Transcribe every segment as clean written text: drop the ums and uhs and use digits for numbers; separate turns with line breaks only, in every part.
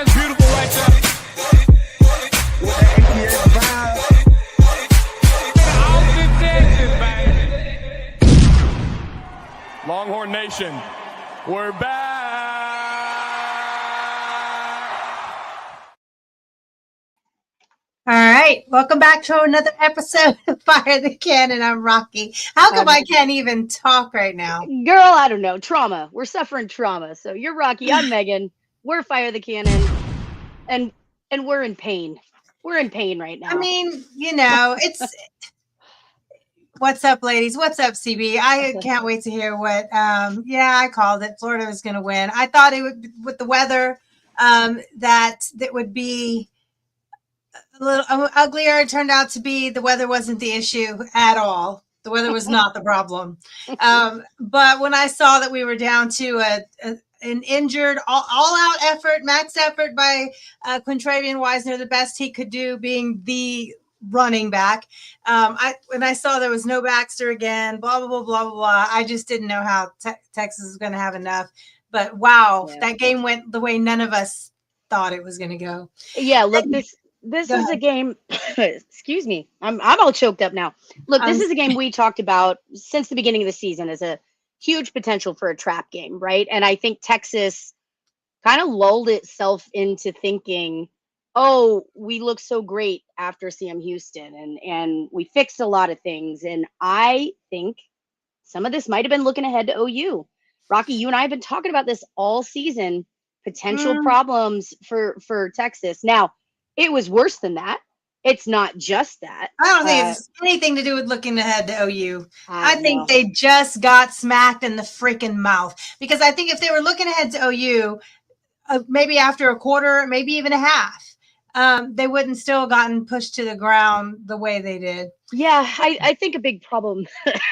Weekend's beautiful right there. Longhorn Nation, we're back.
All right, welcome back to another episode of Fire the Cannon. I'm Rocky. How come I can't even talk right now?
Girl, I don't know. Trauma. We're suffering trauma. So you're Rocky. I'm Megan. We're Fire the Cannon, and we're in pain. We're in pain right now.
I mean, you know, it's. What's up, ladies? What's up, CB? I can't wait to hear what. I called it. Florida was going to win. I thought it would, with the weather, that would be a little uglier. It turned out to be the weather wasn't the issue at all. The weather was not the problem. But when I saw that we were down to an injured, all-out effort, max effort by Quintravian Wisner, the best he could do, being the running back. When I saw there was no Baxter again, blah, blah, blah, blah, blah, blah, I just didn't know how Texas was going to have enough. But wow, that game went the way none of us thought it was going to go.
Yeah, look, this is a game. Excuse me, I'm all choked up now. Look, this is a game we talked about since the beginning of the season as a huge potential for a trap game, right? And I think Texas kind of lulled itself into thinking, oh, we look so great after Sam Houston and we fixed a lot of things. And I think some of this might have been looking ahead to OU. Rocky, you and I have been talking about this all season, potential problems for Texas. Now, it was worse than that. It's not just that.
I don't think it's anything to do with looking ahead to OU. I think they just got smacked in the freaking mouth. Because I think if they were looking ahead to OU, maybe after a quarter, maybe even a half, they wouldn't still gotten pushed to the ground the way they did.
Yeah, I think a big problem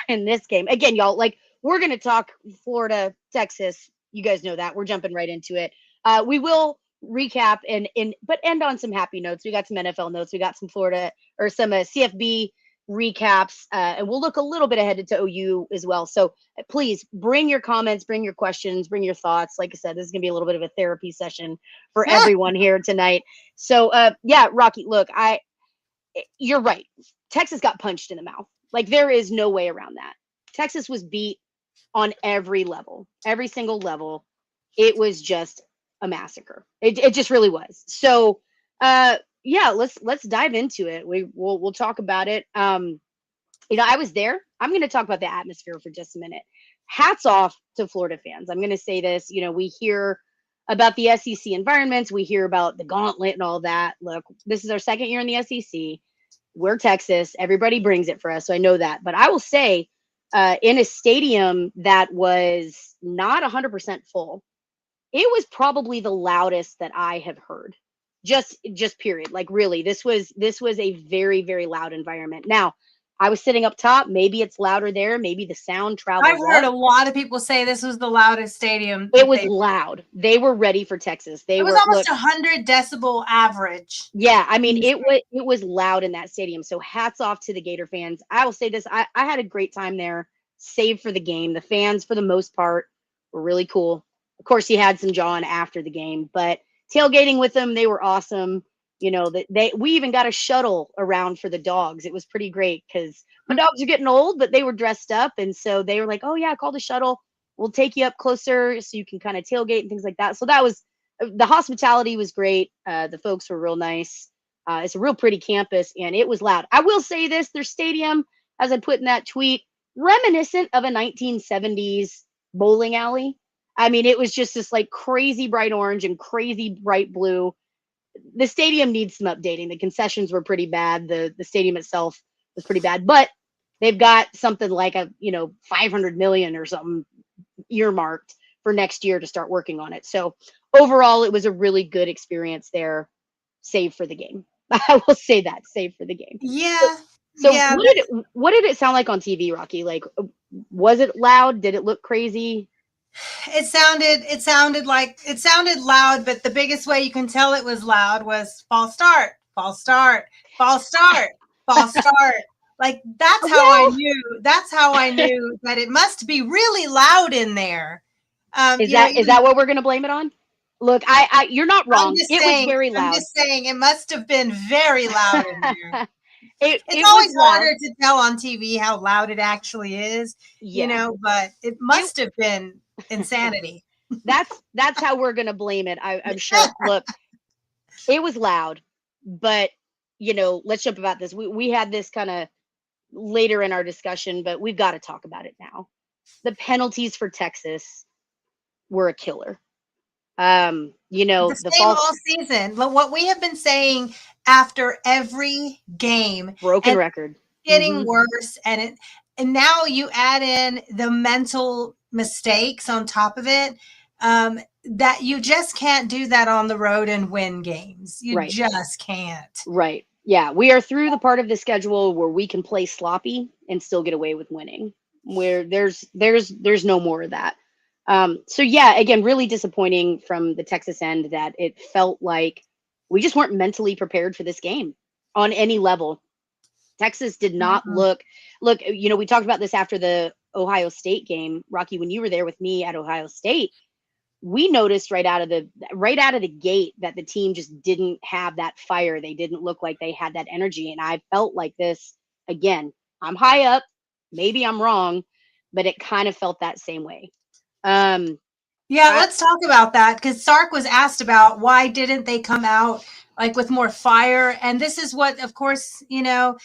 in this game, again, y'all, like, we're going to talk Florida, Texas. You guys know that. We're jumping right into it. We will recap but end on some happy notes. We got some NFL notes. We got some Florida or some CFB recaps, and we'll look a little bit ahead to OU as well. So please bring your comments, bring your questions, bring your thoughts. Like I said, this is gonna be a little bit of a therapy session for everyone here tonight. So Rocky, look, you're right. Texas got punched in the mouth. Like, there is no way around that. Texas was beat on every level, every single level. It was just a massacre. It just really was. So let's dive into it. We'll talk about it. I was there. I'm going to talk about the atmosphere for just a minute. Hats off to Florida fans. I'm going to say this. We hear about the SEC environments. We hear about the gauntlet and all that. Look, this is our second year in the SEC. We're Texas. Everybody brings it for us. So I know that. But I will say, in a stadium that was not 100% full, it was probably the loudest that I have heard. Just period. Like, really, this was a very, very loud environment. Now, I was sitting up top. Maybe it's louder there. Maybe the sound travels.
I've heard a lot of people say this was the loudest stadium.
It was loud. They were ready for Texas. It was
almost 100 decibel average.
Yeah, I mean, it was loud in that stadium. So hats off to the Gator fans. I will say this. I had a great time there, save for the game. The fans, for the most part, were really cool. Of course, he had some John after the game, but tailgating with them, they were awesome. We even got a shuttle around for the dogs. It was pretty great because my dogs are getting old, but they were dressed up. And so they were like, oh yeah, call the shuttle. We'll take you up closer so you can kind of tailgate and things like that. So the hospitality was great. The folks were real nice. It's a real pretty campus and it was loud. I will say this, their stadium, as I put in that tweet, reminiscent of a 1970s bowling alley. I mean, it was just this like crazy bright orange and crazy bright blue. The stadium needs some updating. The concessions were pretty bad. The stadium itself was pretty bad, but they've got something like a, 500 million or something earmarked for next year to start working on it. So overall, it was a really good experience there, save for the game. I will say that, save for the game.
Yeah.
So what did it sound like on TV, Rocky? Like, was it loud? Did it look crazy?
It sounded loud, but the biggest way you can tell it was loud was false start. Like, that's how I knew that it must be really loud in there.
Is that what we're going to blame it on? Look, you're not wrong. It was very
I'm
loud.
just saying it must have been very loud in there.
It
It's
was
always
loud.
harder to tell on TV how loud it actually is,
Yeah.
you know, but it must have been insanity.
That's how we're gonna blame it. I'm sure. Look, it was loud, but you know, let's jump about this. We had this kind of later in our discussion, but we've got to talk about it now. The penalties for Texas were a killer. You know,
The same all season. What we have been saying after every game,
broken
and
record,
getting worse, and now you add in the mental mistakes on top of it. That you just can't do that on the road and win games. You
Right.
just can't.
Right. Yeah, we are through the part of the schedule where we can play sloppy and still get away with winning. Where there's no more of that. So yeah, again, really disappointing from the Texas end that it felt like we just weren't mentally prepared for this game on any level. Texas did not look, you know, we talked about this after the Ohio State game. Rocky, when you were there with me at Ohio State, we noticed right out of the gate that the team just didn't have that fire. They didn't look like they had that energy. And I felt like this again. I'm high up, maybe I'm wrong, but it kind of felt that same way.
Let's talk about that, because Sark was asked about why didn't they come out like with more fire, and this is what, of course, you know,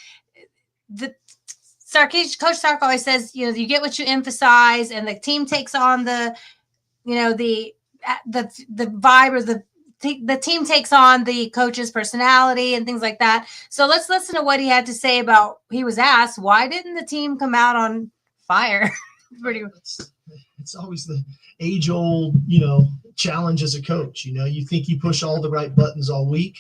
Coach Sark always says, you know, you get what you emphasize, and the team takes on the, you know, the vibe, or the team takes on the coach's personality and things like that. So let's listen to what he had to say about. He was asked, why didn't the team come out on fire?
It's always the age-old, you know, challenge as a coach. You know, you think you push all the right buttons all week.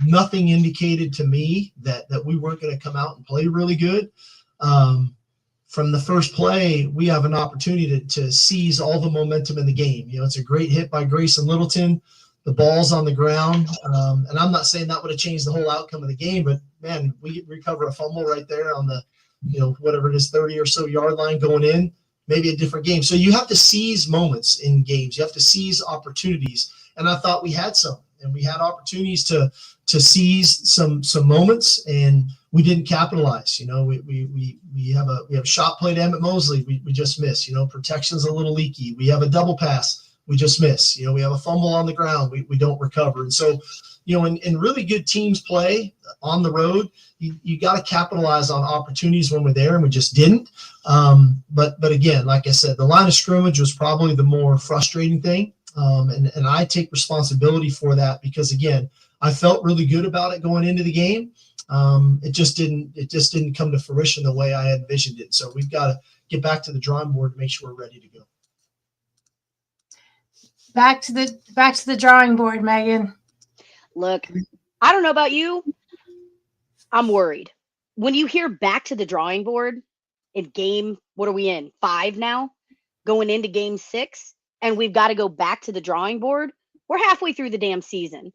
Nothing indicated to me that we weren't going to come out and play really good. From the first play, we have an opportunity to seize all the momentum in the game. You know, it's a great hit by Grayson Littleton. The ball's on the ground. And I'm not saying that would have changed the whole outcome of the game, but man, we recover a fumble right there on the, you know, whatever it is, 30 or so yard line going in, maybe a different game. So you have to seize moments in games. You have to seize opportunities. And I thought we had some, and we had opportunities to seize some moments, and we didn't capitalize. You know, we have a shot play to Emmett Mosley. We just miss. You know, protection's a little leaky. We have a double pass. We just miss. You know, we have a fumble on the ground. We don't recover. And so, you know, in really good teams play on the road, you got to capitalize on opportunities when we're there, and we just didn't. But again, like I said, the line of scrimmage was probably the more frustrating thing. And I take responsibility for that, because again, I felt really good about it going into the game. It just didn't come to fruition the way I had envisioned it. So we've got to get back to the drawing board to make sure we're ready to go.
Back to the drawing board, Megan.
Look, I don't know about you. I'm worried. When you hear back to the drawing board in game, what are we in? 5 now? Going into game 6, and we've got to go back to the drawing board. We're halfway through the damn season.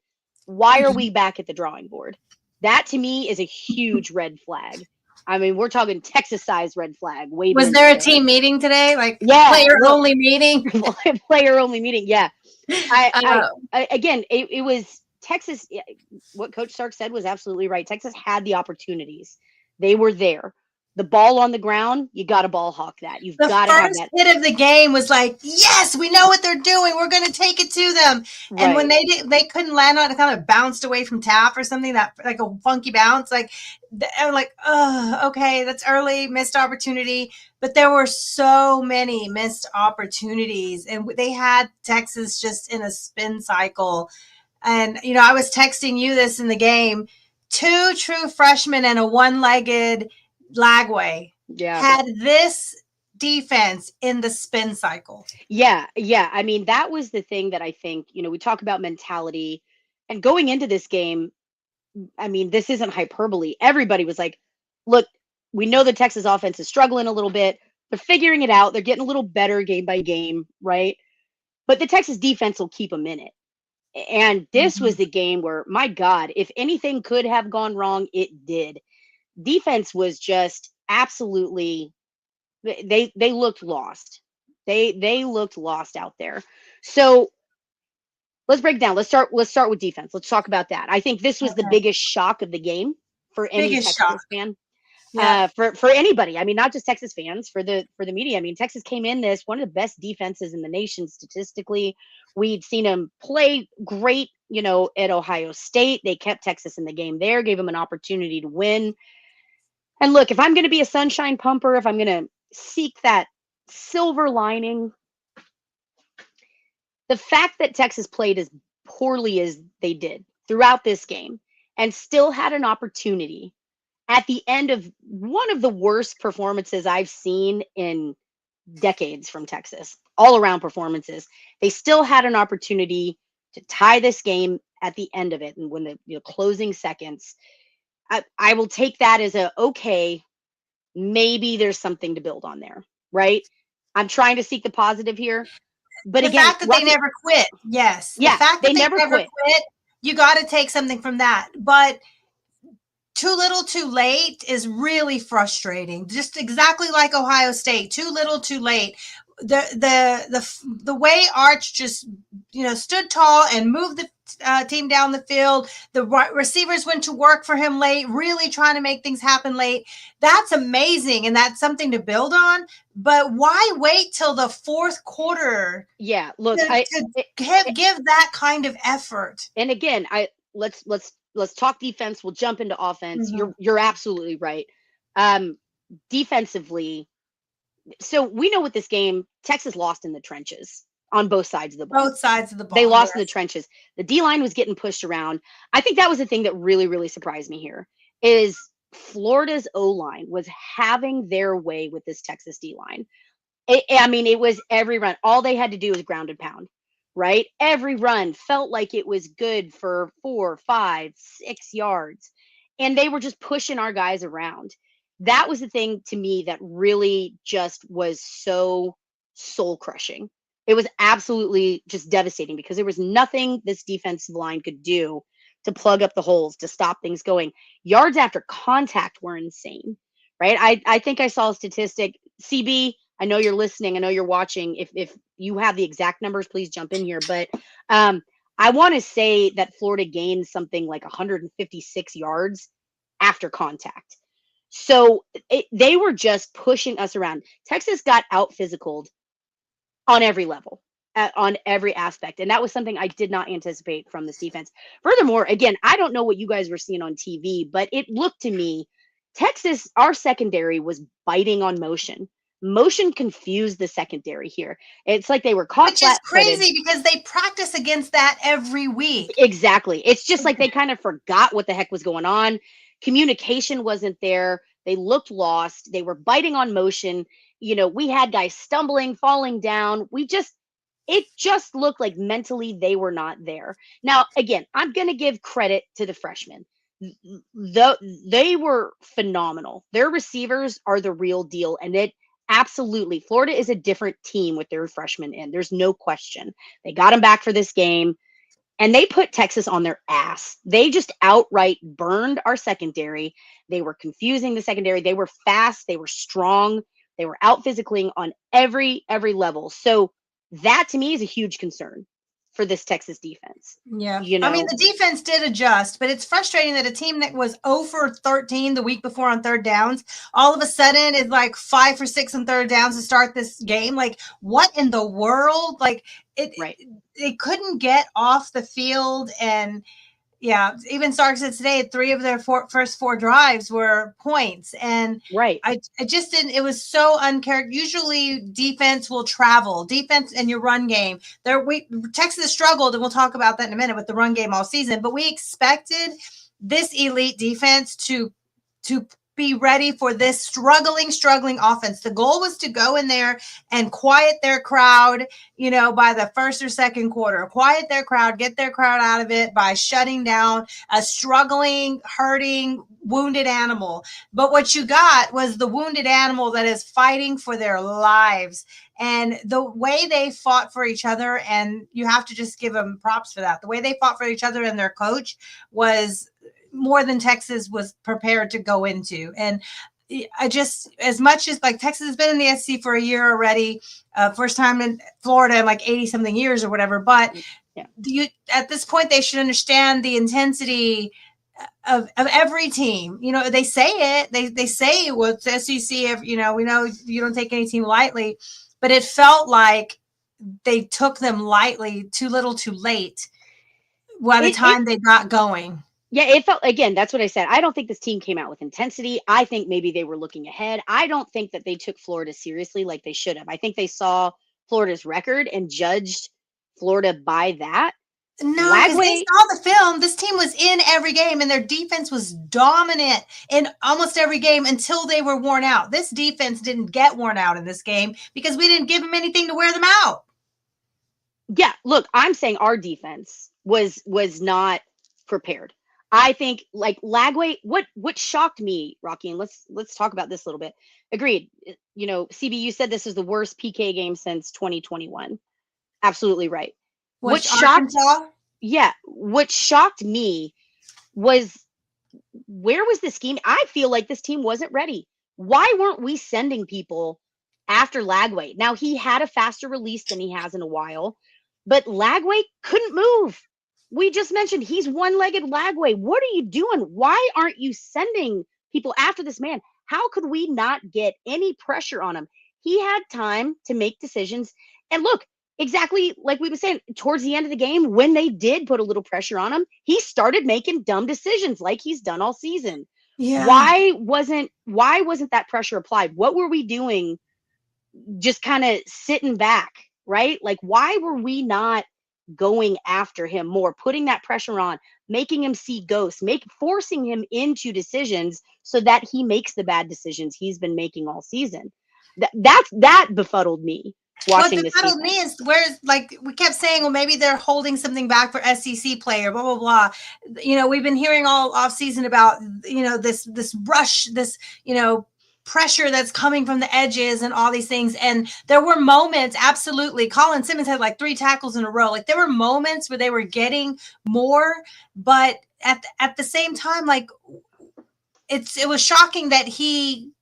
Why are we back at the drawing board? That to me is a huge red flag. I mean, we're talking Texas-sized red flag.
Was there a team meeting today? Like,
yeah,
player-only meeting?
Player-only meeting, yeah. Again, it was Texas. What Coach Sark said was absolutely right. Texas had the opportunities. They were there. The ball on the ground, you got to ball hawk that. You've got to have that.
The first hit of the game was like, yes, we know what they're doing. We're going to take it to them. Right. And when they couldn't land on it, kind of bounced away from tap or something, that like a funky bounce. Like, I'm like, oh, okay, that's early, missed opportunity. But there were so many missed opportunities, and they had Texas just in a spin cycle. And, you know, I was texting you this in the game. 2 true freshmen and a one-legged Lagway had this defense in the spin cycle.
Yeah. I mean, that was the thing that I think, you know, we talk about mentality, and going into this game, I mean, this isn't hyperbole. Everybody was like, look, we know the Texas offense is struggling a little bit. They're figuring it out. They're getting a little better game by game, right? But the Texas defense will keep them in it. And this was the game where, my God, if anything could have gone wrong, it did. Defense was just absolutely, they looked lost. They looked lost out there. So let's break down. Let's start with defense. Let's talk about that. I think this was the
Okay.
biggest shock of the game for any
Biggest
Texas
shock.
fan.
Yeah.
For anybody. I mean, not just Texas fans, for the media. I mean, Texas came in this one of the best defenses in the nation statistically. We'd seen them play great, at Ohio State. They kept Texas in the game there, gave them an opportunity to win. And look, if I'm going to be a sunshine pumper, if I'm going to seek that silver lining, the fact that Texas played as poorly as they did throughout this game and still had an opportunity at the end of one of the worst performances I've seen in decades from Texas, all around performances, they still had an opportunity to tie this game at the end of it. And when the closing seconds, I will take that as okay, maybe there's something to build on there, right? I'm trying to seek the positive here. But
the
again,
fact that they never quit. Yes.
Yeah,
the fact that
they never quit.
You got to take something from that. But too little, too late is really frustrating. Just exactly like Ohio State. Too little, too late. The way Arch just stood tall and moved the team down the field. The receivers went to work for him late, really trying to make things happen late. That's amazing, and that's something to build on. But why wait till the fourth quarter?
Yeah, look,
to give that kind of effort.
And again, let's talk defense. We'll jump into offense.
Mm-hmm.
You're absolutely right. Defensively, so we know with this game, Texas lost in the trenches on both sides of the ball.
Both sides of the ball.
They lost in the trenches. The D-line was getting pushed around. I think that was the thing that really, really surprised me here is Florida's O-line was having their way with this Texas D-line. It was every run. All they had to do was ground and pound, right? Every run felt like it was good for 4, 5, 6 yards. And they were just pushing our guys around. That was the thing to me that really just was so soul crushing. It was absolutely just devastating because there was nothing this defensive line could do to plug up the holes, to stop things going. Yards after contact were insane, right? I think I saw a statistic. CB, I know you're listening. I know you're watching. If you have the exact numbers, please jump in here. But I want to say that Florida gained something like 156 yards after contact. So they were just pushing us around. Texas got out physicaled on every level, on every aspect. And that was something I did not anticipate from this defense. Furthermore, again, I don't know what you guys were seeing on TV, but it looked to me, Texas, our secondary was biting on motion. Motion confused the secondary here. It's like they were caught
Which is crazy because they practice against that every week.
Exactly. It's just like they kind of forgot what the heck was going on. Communication wasn't there. They looked lost. They were biting on motion. We had guys stumbling, falling down. It just looked like mentally they were not there. Now, again, I'm going to give credit to the freshmen. They were phenomenal. Their receivers are the real deal. And absolutely, Florida is a different team with their freshmen in. There's no question. They got them back for this game. And they put Texas on their ass. They just outright burned our secondary. They were confusing the secondary. They were fast. They were strong. They were out physically on every level. So that to me is a huge concern for this Texas defense.
Yeah. The defense did adjust, but it's frustrating that a team that was 0 for 13 the week before on third downs, all of a sudden is like 5 for 6 on third downs to start this game. Like, what in the world? Like, it couldn't get off the field. And yeah, even Sark said today, 3 of their first 4 drives were points. And I just didn't, it was so uncharacteristic. Usually defense will travel, defense and your run game. Texas struggled, and we'll talk about that in a minute with the run game all season, but we expected this elite defense to be ready for this struggling offense. The goal was to go in there and quiet their crowd, by the first or second quarter, quiet their crowd, get their crowd out of it by shutting down a struggling, hurting, wounded animal. But what you got was the wounded animal that is fighting for their lives. And the way they fought for each other, and you have to just give them props for that. The way they fought for each other and their coach was more than Texas was prepared to go into. And I just, as much as like Texas has been in the SEC for a year already, first time in Florida in like 80 something years or whatever, but at this point, they should understand the intensity of every team. You know, they say it. They say, well, it's SEC. We know you don't take any team lightly, but it felt like they took them lightly, too little, too late. By the time they got going.
Yeah, it felt, again, that's what I said. I don't think this team came out with intensity. I think maybe they were looking ahead. I don't think that they took Florida seriously like they should have. I think they saw Florida's record and judged Florida by that.
No, because they saw the film. This team was in every game, and their defense was dominant in almost every game until they were worn out. This defense didn't get worn out in this game because we didn't give them anything to wear them out.
Yeah, look, I'm saying our defense was not prepared. I think, like, Lagway, what shocked me, Rocky, and let's talk about this a little bit. Agreed. You know, CB, you said this is the worst PK game since 2021. Absolutely right. What shocked me was, where was the scheme? I feel like this team wasn't ready. Why weren't we sending people after Lagway? Now, he had a faster release than he has in a while, but Lagway couldn't move. We just mentioned he's one-legged Lagway. What are you doing? Why aren't you sending people after this man? How could we not get any pressure on him? He had time to make decisions. And look, exactly like we were saying, towards the end of the game, when they did put a little pressure on him, he started making dumb decisions like he's done all season. Yeah. Why wasn't that pressure applied? What were we doing? Just kind of sitting back, right? Like, why were we not going after him more, putting that pressure on, making him see ghosts, forcing him into decisions so that he makes the bad decisions he's been making all season? That befuddled me. Watching
what befuddled me is where, like, we kept saying, well, maybe they're holding something back for SEC player, blah, blah, blah. You know, we've been hearing all off season about, you know, this rush, this, you know, pressure that's coming from the edges and all these things. And there were moments, absolutely. Colin Simmons had like 3 tackles in a row. Like, there were moments where they were getting more, but at the same time, like, it was shocking that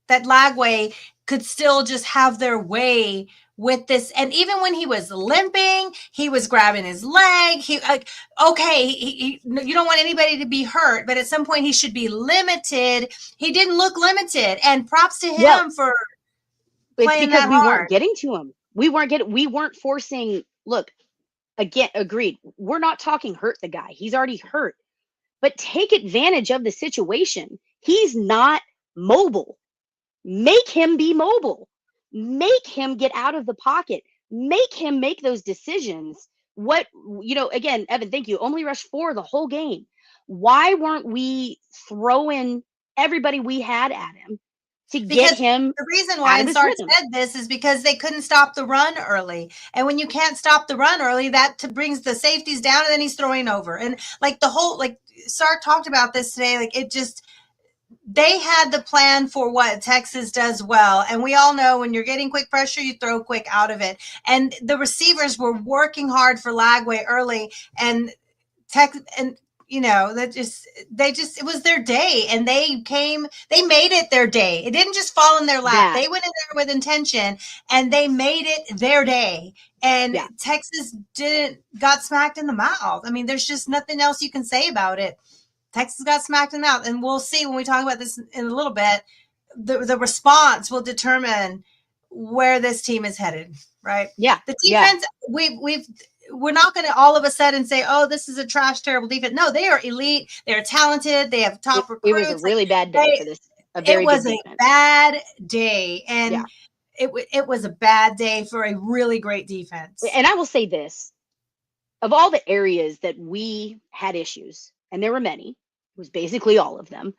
Lagway could still just have their way with this. And even when he was limping, he was grabbing his leg. He you don't want anybody to be hurt, but at some point he should be limited. He didn't look limited, and props to him for playing that hard.
We weren't getting to him. We weren't forcing. Look, again, agreed. We're not talking hurt the guy. He's already hurt, but take advantage of the situation. He's not mobile. Make him be mobile. Make him get out of the pocket. Make him make those decisions. Again, Evan, thank you. Only rushed 4 the whole game. Why weren't we throwing everybody we had at him to get him?
The reason why Sark said this is because they couldn't stop the run early. And when you can't stop the run early, that brings the safeties down, and then he's throwing over. And like the whole, like Sark talked about this today, like it just, they had the plan for what Texas does well. And we all know when you're getting quick pressure, you throw quick out of it. And the receivers were working hard for Lagway early, and it was their day, and they made it their day. It didn't just fall in their lap. Yeah. They went in there with intention, and they made it their day. And Texas got smacked in the mouth. I mean, there's just nothing else you can say about it. Texas got smacked in the mouth, and we'll see when we talk about this in a little bit. The response will determine where this team is headed, right?
Yeah.
The defense, we're not going to all of a sudden say, "Oh, this is a trash, terrible defense." No, they are elite. They are talented. They have top recruits.
It was a really bad day for this.
It was a bad day, and it was a bad day for a really great defense.
And I will say this: of all the areas that we had issues, and there were many, it was basically all of them.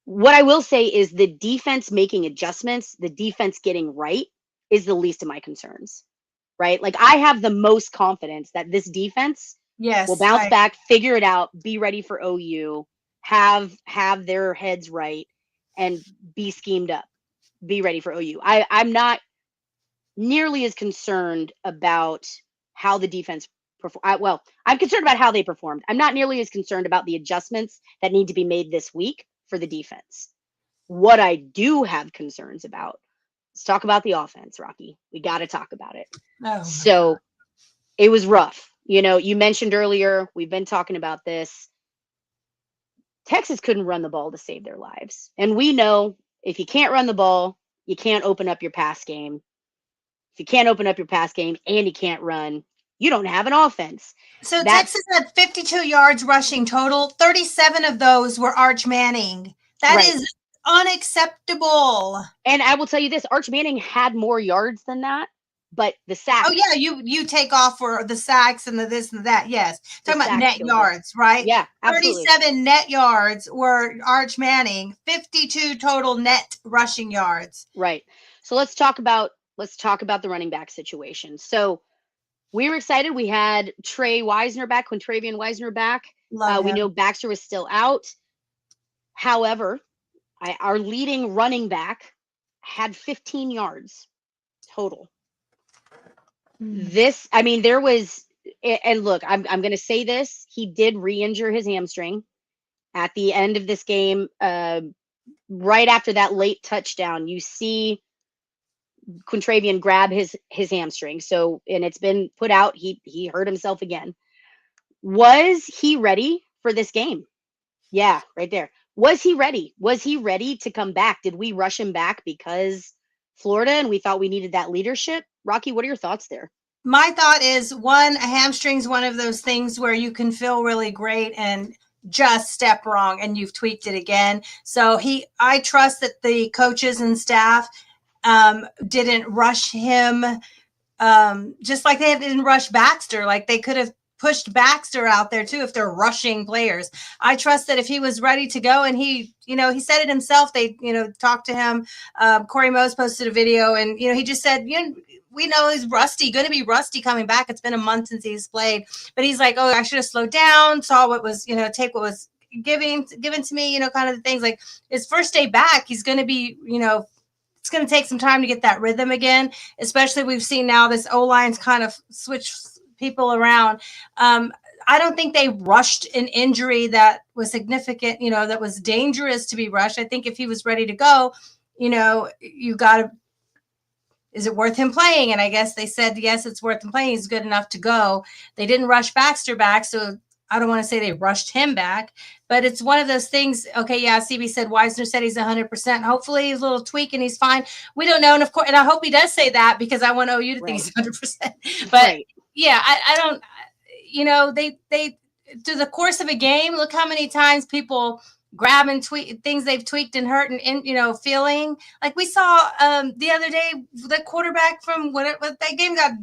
What I will say is the defense making adjustments, the defense getting right, is the least of my concerns, right? Like, I have the most confidence that this defense will bounce back, figure it out, be ready for OU, have their heads right, and be schemed up, be ready for OU. I'm not nearly as concerned about how the defense I'm concerned about how they performed. I'm not nearly as concerned about the adjustments that need to be made this week for the defense. What I do have concerns about, let's talk about the offense, Rocky. We got to talk about it. So it was rough. You know, you mentioned earlier, we've been talking about this. Texas couldn't run the ball to save their lives. And we know if you can't run the ball, you can't open up your pass game. If you can't open up your pass game and you can't run, you don't have an offense.
So
That's
Texas had 52 yards rushing total. 37 of those were Arch Manning. That
right.
is unacceptable.
And I will tell you this, Arch Manning had more yards than that, but the sacks.
Oh yeah, you take off for the sacks and the this and that. Yes,
The
talking about
sacks
net
killed us.
yards, right?
Yeah, absolutely.
37 net yards were Arch Manning. 52 total net rushing yards.
Right. So let's talk about the running back situation. So we were excited. We had Trey Wisner back, Quintravian Wisner back.
Love
We
him.
know Baxter was still out. However, our leading running back had 15 yards total. This, I mean, there was, and look, I'm going to say this. He did re-injure his hamstring at the end of this game. Right after that late touchdown, you see Quintravian grab his hamstring. So, and it's been put out. He hurt himself again. Was he ready for this game? Yeah, right there. Was he ready? Was he ready to come back? Did we rush him back because Florida and we thought we needed that leadership? Rocky, what are your thoughts there?
My thought is one, a hamstring's one of those things where you can feel really great and just step wrong and you've tweaked it again. So I trust that the coaches and staff didn't rush him, just like they didn't rush Baxter. Like they could have pushed Baxter out there too if they're rushing players. I trust that if he was ready to go, and he said it himself. They talked to him. Corey Mose posted a video, and he just said, we know he's rusty, going to be rusty coming back. It's been a month since he's played, but he's like, oh, I should have slowed down, saw what was, take what was given to me, kind of the things. Like his first day back, he's going to be, it's going to take some time to get that rhythm again, especially we've seen now this O-line's kind of switch people around. I don't think they rushed an injury that was significant, that was dangerous to be rushed. I think if he was ready to go, you got to, is it worth him playing? And I guess they said, yes, it's worth him playing. He's good enough to go. They didn't rush Baxter back. So I don't want to say they rushed him back, but it's one of those things. Okay. Yeah. CB said Wisner said he's 100%. Hopefully he's a little tweak and he's fine. We don't know. And of course, and I hope he does say that because I want OU to think he's 100%. But yeah, I don't, they through the course of a game, look how many times people grab and tweak things they've tweaked and hurt and feeling like we saw the other day, the quarterback from what that game got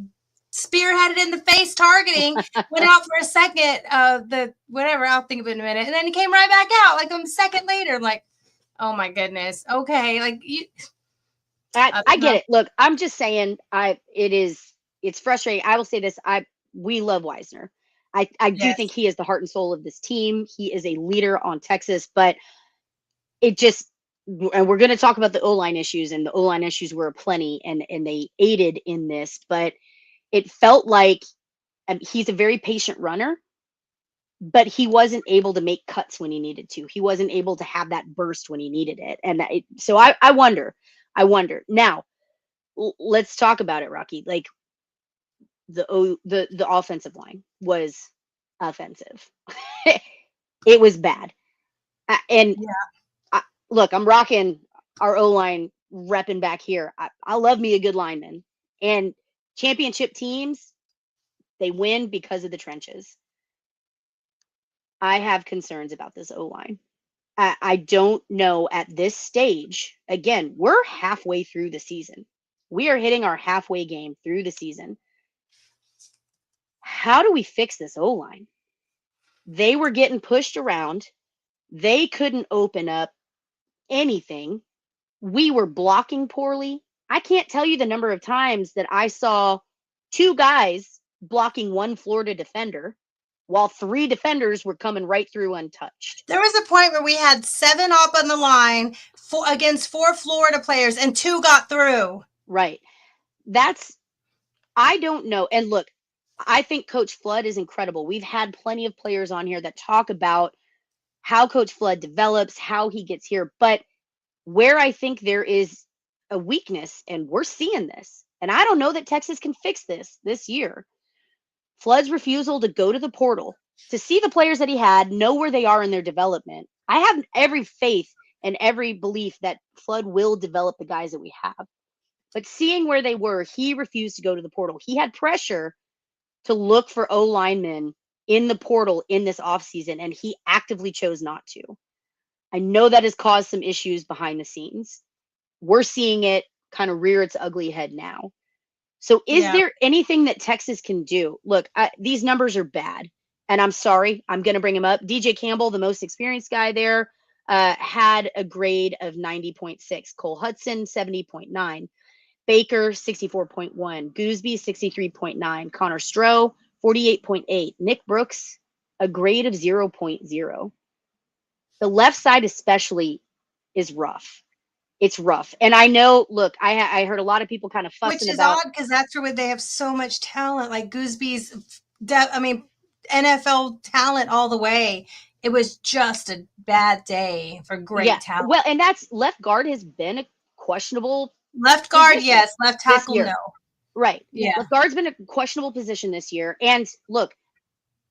spearheaded in the face, targeting, went out for a second, I'll think of it in a minute. And then he came right back out like a second later. I'm like, oh my goodness. Okay. Like
I get it. Look, I'm just saying it's frustrating. I will say this. We love Wisner. I do think he is the heart and soul of this team. He is a leader on Texas, but it just, and we're going to talk about the O-line issues, and the O-line issues were plenty and they aided in this, but it felt like he's a very patient runner, but he wasn't able to make cuts when he needed to. He wasn't able to have that burst when he needed it. And so I wonder now, let's talk about it, Rocky. Like the offensive line was offensive. It was bad. Look, I'm rocking our O-line repping back here. I love me a good lineman, and championship teams, they win because of the trenches. I have concerns about this O-line. I don't know at this stage. Again, we're halfway through the season. We are hitting our halfway game through the season. How do we fix this O-line? They were getting pushed around. They couldn't open up anything. We were blocking poorly. I can't tell you the number of times that I saw two guys blocking one Florida defender while three defenders were coming right through untouched.
There was a point where we had 7 up on the line against 4 Florida players and 2 got through.
Right. I don't know. And look, I think Coach Flood is incredible. We've had plenty of players on here that talk about how Coach Flood develops, how he gets here. But where I think there is a weakness, and we're seeing this, and I don't know that Texas can fix this year, Flood's refusal to go to the portal, to see the players that he had, know where they are in their development. I have every faith and every belief that Flood will develop the guys that we have. But seeing where they were, he refused to go to the portal. He had pressure to look for O linemen in the portal in this offseason, and he actively chose not to. I know that has caused some issues behind the scenes. We're seeing it kind of rear its ugly head now. So is there anything that Texas can do? Look, these numbers are bad, and I'm sorry. I'm going to bring him up. DJ Campbell, the most experienced guy there, had a grade of 90.6. Cole Hudson, 70.9. Baker, 64.1. Gooseby, 63.9. Connor Stroh, 48.8. Nick Brooks, a grade of 0.0. The left side especially is rough. It's rough. And I know, look, I heard a lot of people kind of fussing
Which is
about.
odd because that's where they have so much talent. Like Gooseby's, NFL talent all the way. It was just a bad day for great talent.
Well, and that's left guard has been a questionable
left guard,
position
yes. Left tackle, no.
Right.
Yeah.
Left guard's been a questionable position this year. And look,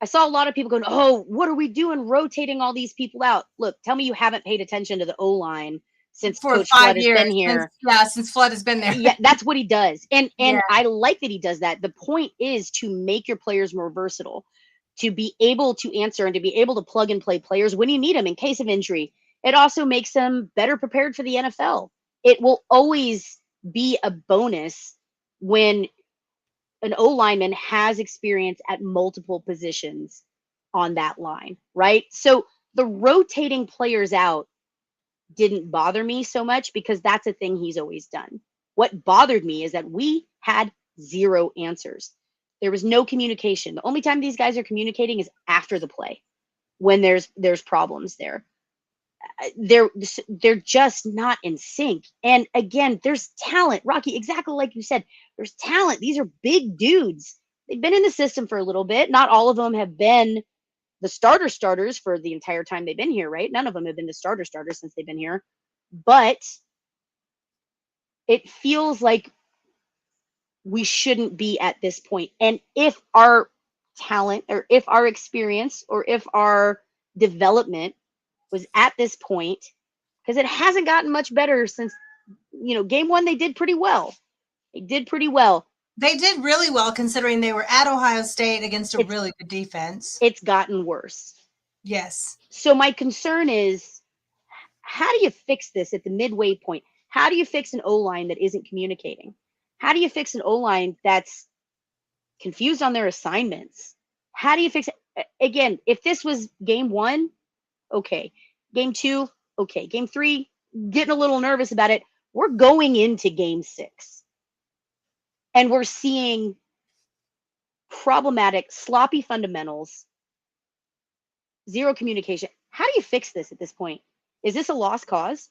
I saw a lot of people going, oh, what are we doing rotating all these people out? Look, tell me you haven't paid attention to the O-line since
for
Coach
5
Flood
years.
has been here.
Since Flood has been there.
Yeah, that's what he does. And I like that he does that. The point is to make your players more versatile, to be able to answer and to be able to plug and play players when you need them in case of injury. It also makes them better prepared for the NFL. It will always be a bonus when an O lineman has experience at multiple positions on that line, right? So the rotating players out didn't bother me so much because that's a thing he's always done. What bothered me is that we had zero answers. There was no communication. The only time these guys are communicating is after the play when there's problems there. They're just not in sync. And again, there's talent. Rocky, exactly like you said, there's talent. These are big dudes. They've been in the system for a little bit. Not all of them have been the starters for the entire time they've been here, right? None of them have been the starters since they've been here. But it feels like we shouldn't be at this point. And if our talent or if our experience or if our development was at this point, because it hasn't gotten much better since, game one, they did pretty well. They did really well considering they were at Ohio State against a really good defense. It's gotten worse.
Yes.
So my concern is, how do you fix this at the midway point? How do you fix an O-line that isn't communicating? How do you fix an O-line that's confused on their assignments? How do you fix it? Again, if this was game one, okay. Game two, okay. Game three, getting a little nervous about it. We're going into game 6. And we're seeing problematic, sloppy fundamentals, zero communication. How do you fix this at this point? Is this a lost cause?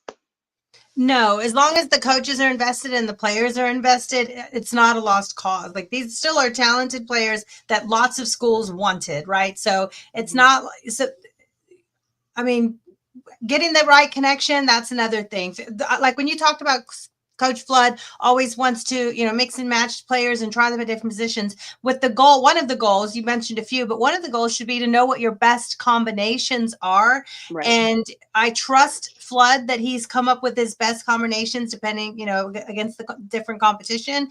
No, as long as the coaches are invested and the players are invested, it's not a lost cause. Like, these still are talented players that lots of schools wanted, right? So it's not, getting the right connection, that's another thing. Like when you talked about Coach Flood always wants to, mix and match players and try them at different positions with the goal. One of the goals, you mentioned a few, but one of the goals should be to know what your best combinations are. Right. And I trust Flood that he's come up with his best combinations depending, against the different competition.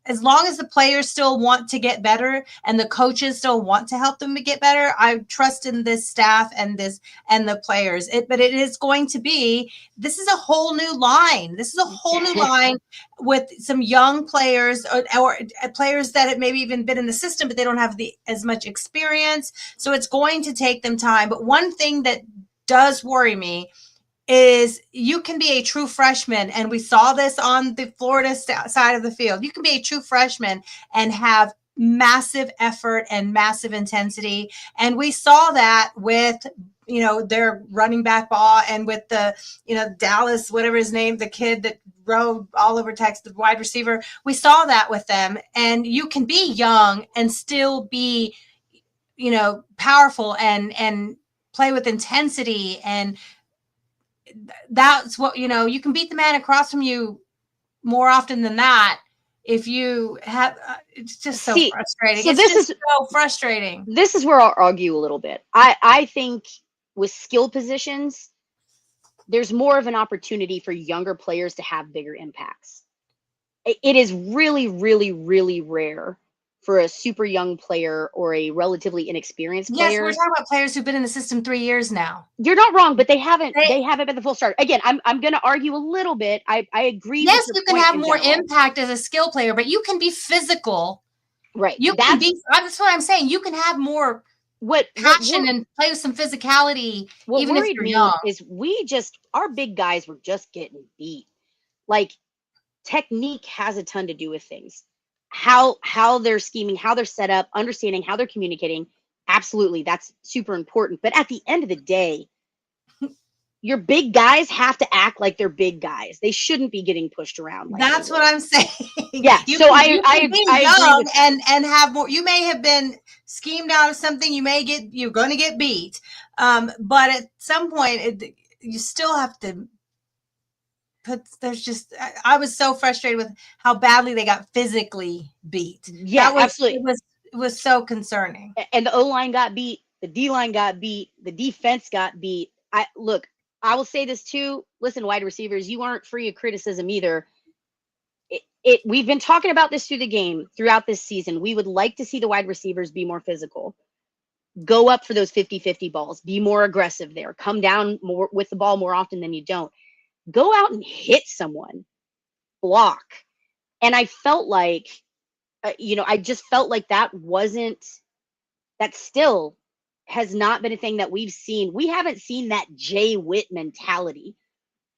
As long as the players still want to get better and the coaches still want to help them to get better, I trust in this staff and the players. But it is going to be, this is a whole new line. This is a whole new line with some young players or players that have maybe even been in the system, but they don't have as much experience. So it's going to take them time. But one thing that does worry me is you can be a true freshman, and we saw this on the Florida side of the field. You can be a true freshman and have massive effort and massive intensity. And we saw that with, their running back ball and with the, Dallas, whatever his name, the kid that rode all over Texas, the wide receiver. We saw that with them. And you can be young and still be, powerful and play with intensity, and that's what, you can beat the man across from you more often than that if you have, it's just so
See,
frustrating.
so
It's
this
just
is
so frustrating.
this is where I'll argue a little bit. I think with skill positions, there's more of an opportunity for younger players to have bigger impacts. It is really, really, really rare for a super young player or a relatively inexperienced
Yes, we're
player.
talking about players who've been in the system 3 years now.
You're not wrong, but they haven't
They-
been the full start. Again, I'm going to argue a little bit. I agree
Yes,
with your
you can
point
have
in
more
general.
impact as a skill player, but you can be physical.
Right.
You can be, that's what I'm saying. You can have more
what
passion and play with some physicality,
what
even if
worried
you're
me
young.
is our big guys were just getting beat. Like, technique has a ton to do with things. How they're scheming, how they're set up, understanding how they're communicating. Absolutely, that's super important. But at the end of the day, your big guys have to act like they're big guys. They shouldn't be getting pushed around. Like
That's what I'm saying.
Yeah.
You
So
can
I
be
agree
young
with that.
and have more. You may have been schemed out of something. You're going to get beat. But at some point, you still have to put. There's just. I was so frustrated with how badly they got physically beat.
Yeah, absolutely.
It was so concerning.
And the O line got beat, the D line got beat, the defense got beat. I will say this too. Listen, wide receivers, you aren't free of criticism either. We've been talking about this through the game throughout this season. We would like to see the wide receivers be more physical. Go up for those 50-50 balls. Be more aggressive there. Come down more with the ball more often than you don't. Go out and hit someone. Block. And I felt like, I just felt like that still has not been a thing that we've seen. We haven't seen that Jay Witt mentality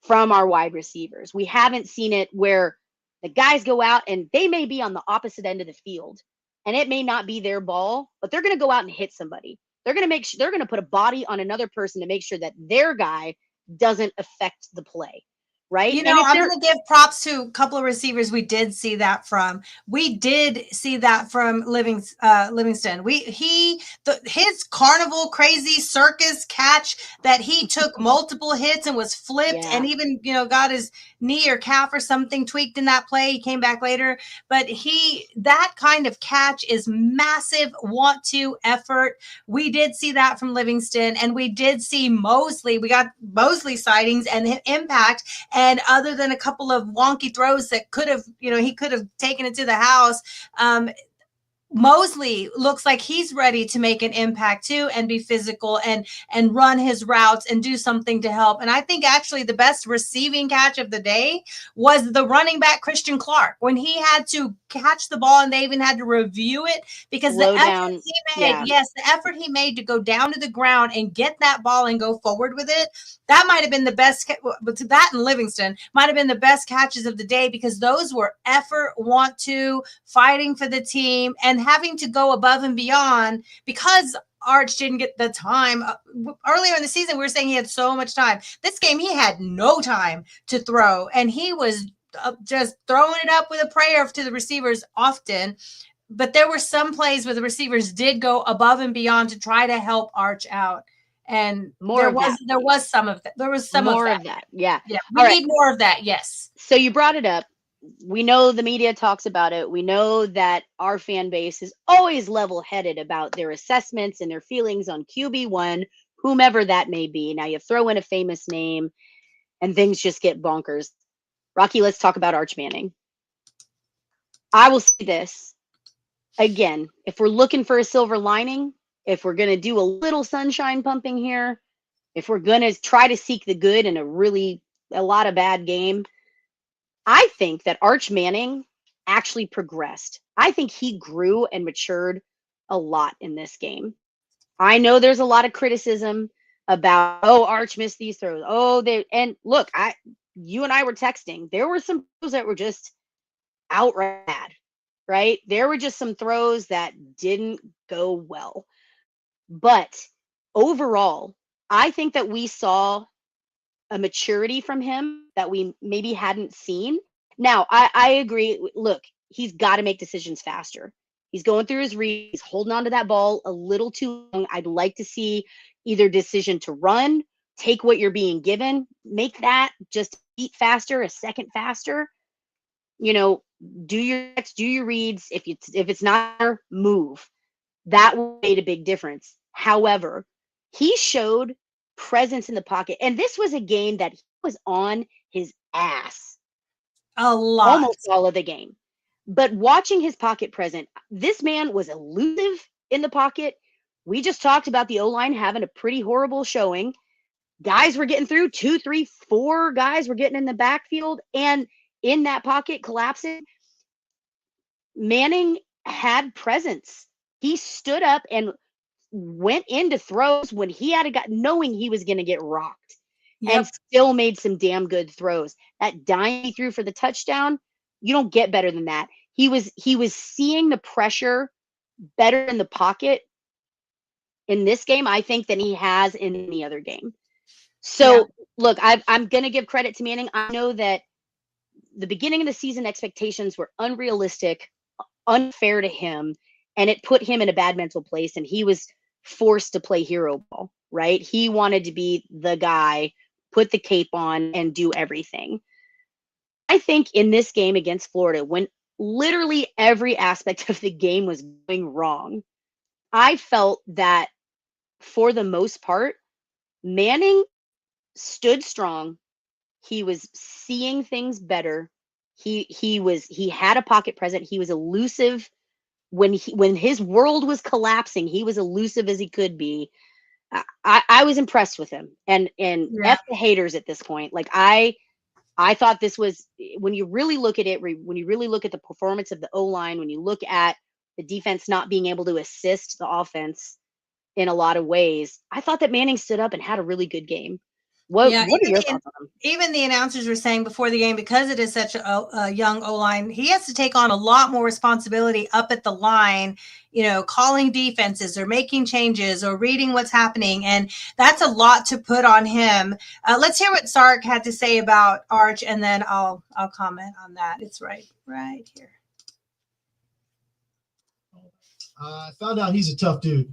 from our wide receivers. We haven't seen it where the guys go out and they may be on the opposite end of the field and it may not be their ball, but they're going to go out and hit somebody. They're going to make sure they're going to put a body on another person to make sure that their guy doesn't affect the play. Right.
I'm going to give props to a couple of receivers we did see that from. We did see that from Livingston. His carnival crazy circus catch that he took multiple hits and was flipped and even, got his knee or calf or something tweaked in that play. He came back later, but that kind of catch is massive want to effort. We did see that from Livingston, and we did see Mosley. We got Mosley sightings and impact. And other than a couple of wonky throws that he could have taken it to the house, Mosley looks like he's ready to make an impact too and be physical and run his routes and do something to help. And I think actually the best receiving catch of the day was the running back Christian Clark, when he had to catch the ball and they even had to review it because the effort he made to go down to the ground and get that ball and go forward with it, that might have been the best. That and Livingston might have been the best catches of the day, because those were effort, want to, fighting for the team, and having to go above and beyond, because Arch didn't get the time. Earlier in the season, we were saying he had so much time. This game, he had no time to throw, and he was just throwing it up with a prayer to the receivers often. But there were some plays where the receivers did go above and beyond to try to help Arch out. And there was some of that. There was some
more
of that.
Yeah.
We need more of that. Yes.
So you brought it up. We know the media talks about it. We know that our fan base is always level-headed about their assessments and their feelings on QB1, whomever that may be. Now you throw in a famous name and things just get bonkers. Rocky, let's talk about Arch Manning. I will say this. Again, if we're looking for a silver lining, if we're going to do a little sunshine pumping here, if we're going to try to seek the good in a lot of bad game, I think that Arch Manning actually progressed. I think he grew and matured a lot in this game. I know there's a lot of criticism about, Arch missed these throws. And look, you and I were texting. There were some throws that were just outright bad, right? There were just some throws that didn't go well. But overall, I think that we saw a maturity from him that we maybe hadn't seen. Now, I agree. Look, he's got to make decisions faster. He's going through his reads. He's holding on to that ball a little too long. I'd like to see either decision to run, take what you're being given, make that just feet faster, a second faster. do your checks, do your reads. If it's not there, move. That made a big difference. However, he showed presence in the pocket, and this was a game that he was on his ass
A lot.
almost all of the game. But watching his pocket present, this man was elusive in the pocket. We just talked about the O-line having a pretty horrible showing. Guys were getting through, 2, 3, 4 guys were getting in the backfield and in that pocket collapsing. Manning had presence. He stood up and went into throws when he had knowing he was going to get rocked, and still made some damn good throws. That dime he threw for the touchdown, you don't get better than that. He was seeing the pressure better in the pocket in this game, I think, than he has in any other game. So look, I'm going to give credit to Manning. I know that the beginning of the season expectations were unrealistic, unfair to him, and it put him in a bad mental place, and he was forced to play hero ball, right? He wanted to be the guy, put the cape on, and do everything. I think in this game against Florida, when literally every aspect of the game was going wrong, I felt that for the most part, Manning stood strong. He was seeing things better. He had a pocket present. He was elusive when his world was collapsing. He was elusive as he could be. I was impressed with him, and F the haters at this point. Like I thought this was, when you really look at it, when you really look at the performance of the O-line, when you look at the defense not being able to assist the offense in a lot of ways, I thought that Manning stood up and had a really good game. What are your thoughts on him?
Even the announcers were saying before the game, because it is such a young O-line, he has to take on a lot more responsibility up at the line, calling defenses or making changes or reading what's happening. And that's a lot to put on him. Let's hear what Sark had to say about Arch, and then I'll comment on that. It's right here.
I found out he's a tough dude.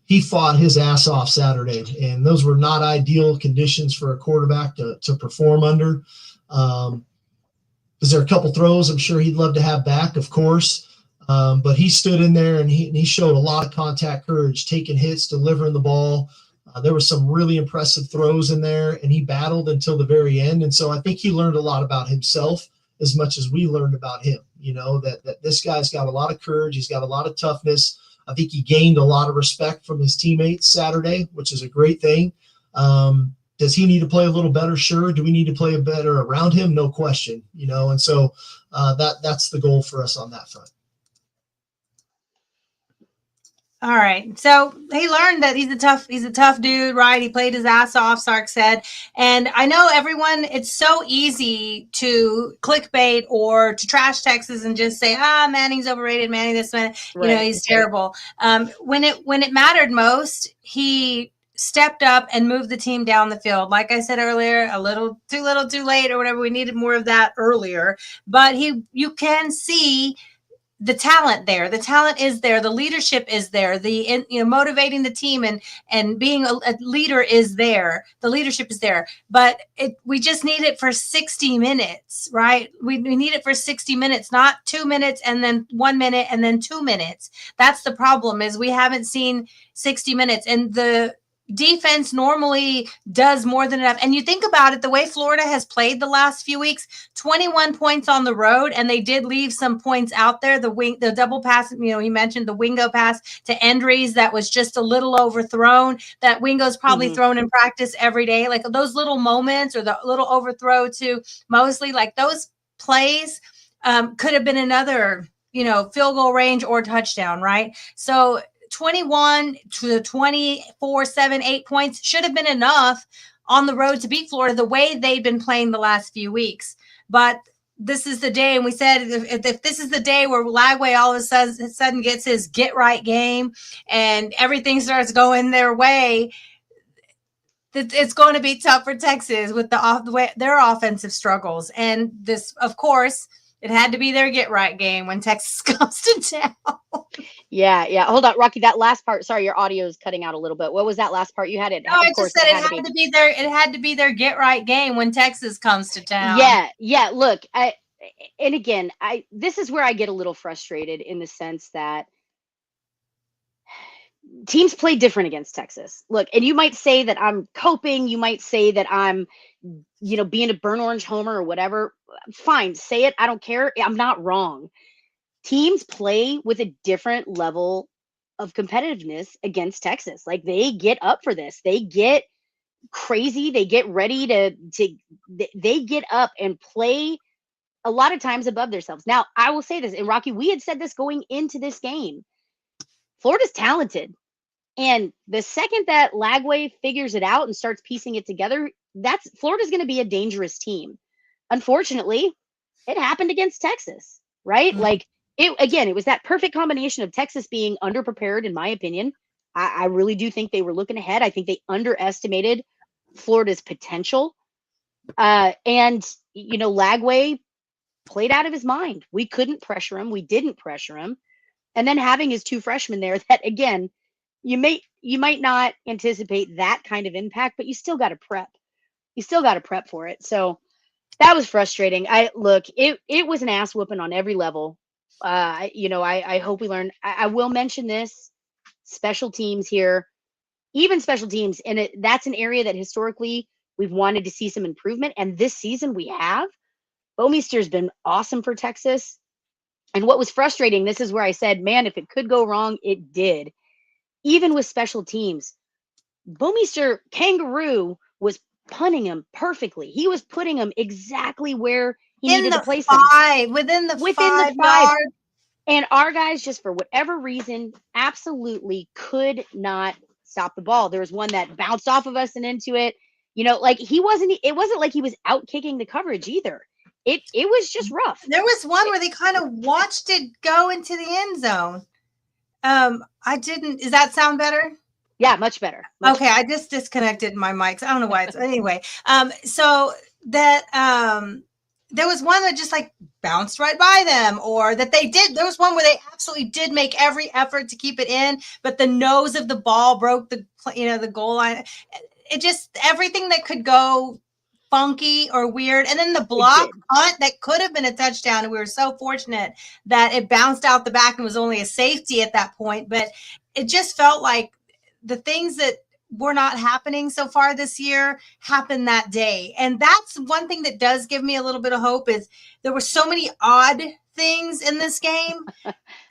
He fought his ass off Saturday, and those were not ideal conditions for a quarterback to perform under. Is there a couple throws I'm sure he'd love to have back, of course, but he stood in there and he showed a lot of contact courage, taking hits, delivering the ball. There were some really impressive throws in there, and he battled until the very end. And so I think he learned a lot about himself as much as we learned about him. That this guy's got a lot of courage. He's got a lot of toughness. I think he gained a lot of respect from his teammates Saturday, which is a great thing. Does he need to play a little better? Sure. Do we need to play better around him? No question. And so that's the goal for us on that front.
All right. So he learned that he's a tough dude, right? He played his ass off, Sark said. And I know everyone, it's so easy to clickbait or to trash Texas and just say, Manning's overrated, Manning this, man, he's terrible. When it mattered most, he stepped up and moved the team down the field. Like I said earlier, a little too late or whatever. We needed more of that earlier, but you can see the talent there. The talent is there. The leadership is there. The motivating the team and being a leader is there. The leadership is there. But we just need it for 60 minutes, right? We need it for 60 minutes, not 2 minutes and then 1 minute and then 2 minutes. That's the problem, is we haven't seen 60 minutes. And the defense normally does more than enough. And you think about it, the way Florida has played the last few weeks, 21 points on the road, and they did leave some points out there. The double pass, he mentioned the Wingo pass to Endries that was just a little overthrown. That Wingo's probably thrown in practice every day. Like those little moments, or the little overthrow to Mosley, like those plays could have been another, field goal range or touchdown, right? So 21 to 24, 7, 8 points should have been enough on the road to beat Florida the way they've been playing the last few weeks. But this is the day, and we said if this is the day where Lagway all of a sudden gets his get right game and everything starts going their way, it's going to be tough for Texas with their offensive struggles. And this, of course, It had to be their get right game when Texas comes to town.
Yeah. Hold on, Rocky. That last part. Sorry, your audio is cutting out a little bit. What was that last part you had? It.
No, I
Of course,
just said
it
it
had
had
to
to be their get right game when Texas comes to town.
Yeah. Look, and again, this is where I get a little frustrated in the sense that teams play different against Texas. Look, and you might say that I'm coping. You might say that I'm, being a burnt orange homer or whatever. Fine, say it. I don't care. I'm not wrong. Teams play with a different level of competitiveness against Texas. Like they get up for this. They get crazy. They get ready they get up and play a lot of times above themselves. Now, I will say this, and Rocky, we had said this going into this game. Florida's talented. And the second that Lagway figures it out and starts piecing it together, Florida's going to be a dangerous team. Unfortunately, it happened against Texas, right?
Mhm.
Like it was that perfect combination of Texas being underprepared, in my opinion. I really do think they were looking ahead. I think they underestimated Florida's potential. And Lagway played out of his mind. We couldn't pressure him. We didn't pressure him. And then having his two freshmen there that, again, you might not anticipate that kind of impact, but you still got to prep. You still got to prep for it. So that was frustrating. It was an ass whooping on every level. I hope we learn. I will mention this special teams here, even special teams, and that's an area that historically we've wanted to see some improvement. And this season we have. Bomeister's been awesome for Texas. And what was frustrating, this is where I said, man, if it could go wrong, it did. Even with special teams, Bomeister Kangaroo was punting him perfectly. He was putting him exactly where he needed to place them.
Within the
Within the
5
5.
yard.
And our guys, just for whatever reason, absolutely could not stop the ball. There was one that bounced off of us and into it. It wasn't like he was out kicking the coverage either. It was just rough.
There was one where they kind of watched it go into the end zone. Does that sound better?
Yeah, much better.
Okay, I just disconnected my mics. I don't know why it's anyway. So that there was one that just like bounced right by them, or that they did. There was one where they absolutely did make every effort to keep it in, but the nose of the ball broke the goal line. It just everything that could go funky or weird, and then the block punt that could have been a touchdown, and we were so fortunate that it bounced out the back and was only a safety at that point. But it just felt like the things that were not happening so far this year happened that day. And that's one thing that does give me a little bit of hope is there were so many odd things in this game.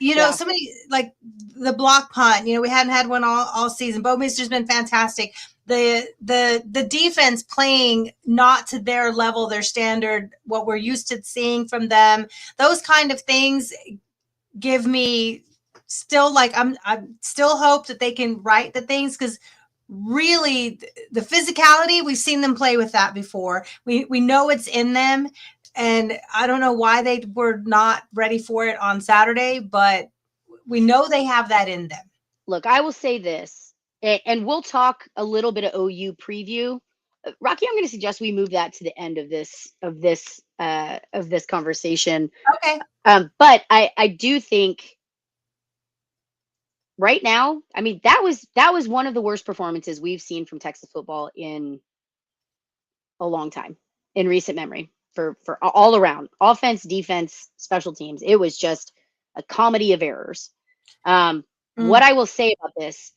So many, like the block punt, we hadn't had one all season. Bomeister's been fantastic. The defense playing not to their level, their standard, what we're used to seeing from them. Those kind of things give me still I'm still hope that they can right the things, because really the physicality, we've seen them play with that before. We know it's in them, and I don't know why they were not ready for it on Saturday, but we know they have that in them.
Look, I will say this, and we'll talk a little bit of OU preview. Rocky, I'm going to suggest we move that to the end of this conversation.
Okay.
But I do think right now, I mean, that was one of the worst performances we've seen from Texas football in a long time, in recent memory, for all around offense, defense, special teams. It was just a comedy of errors. What I will say about this,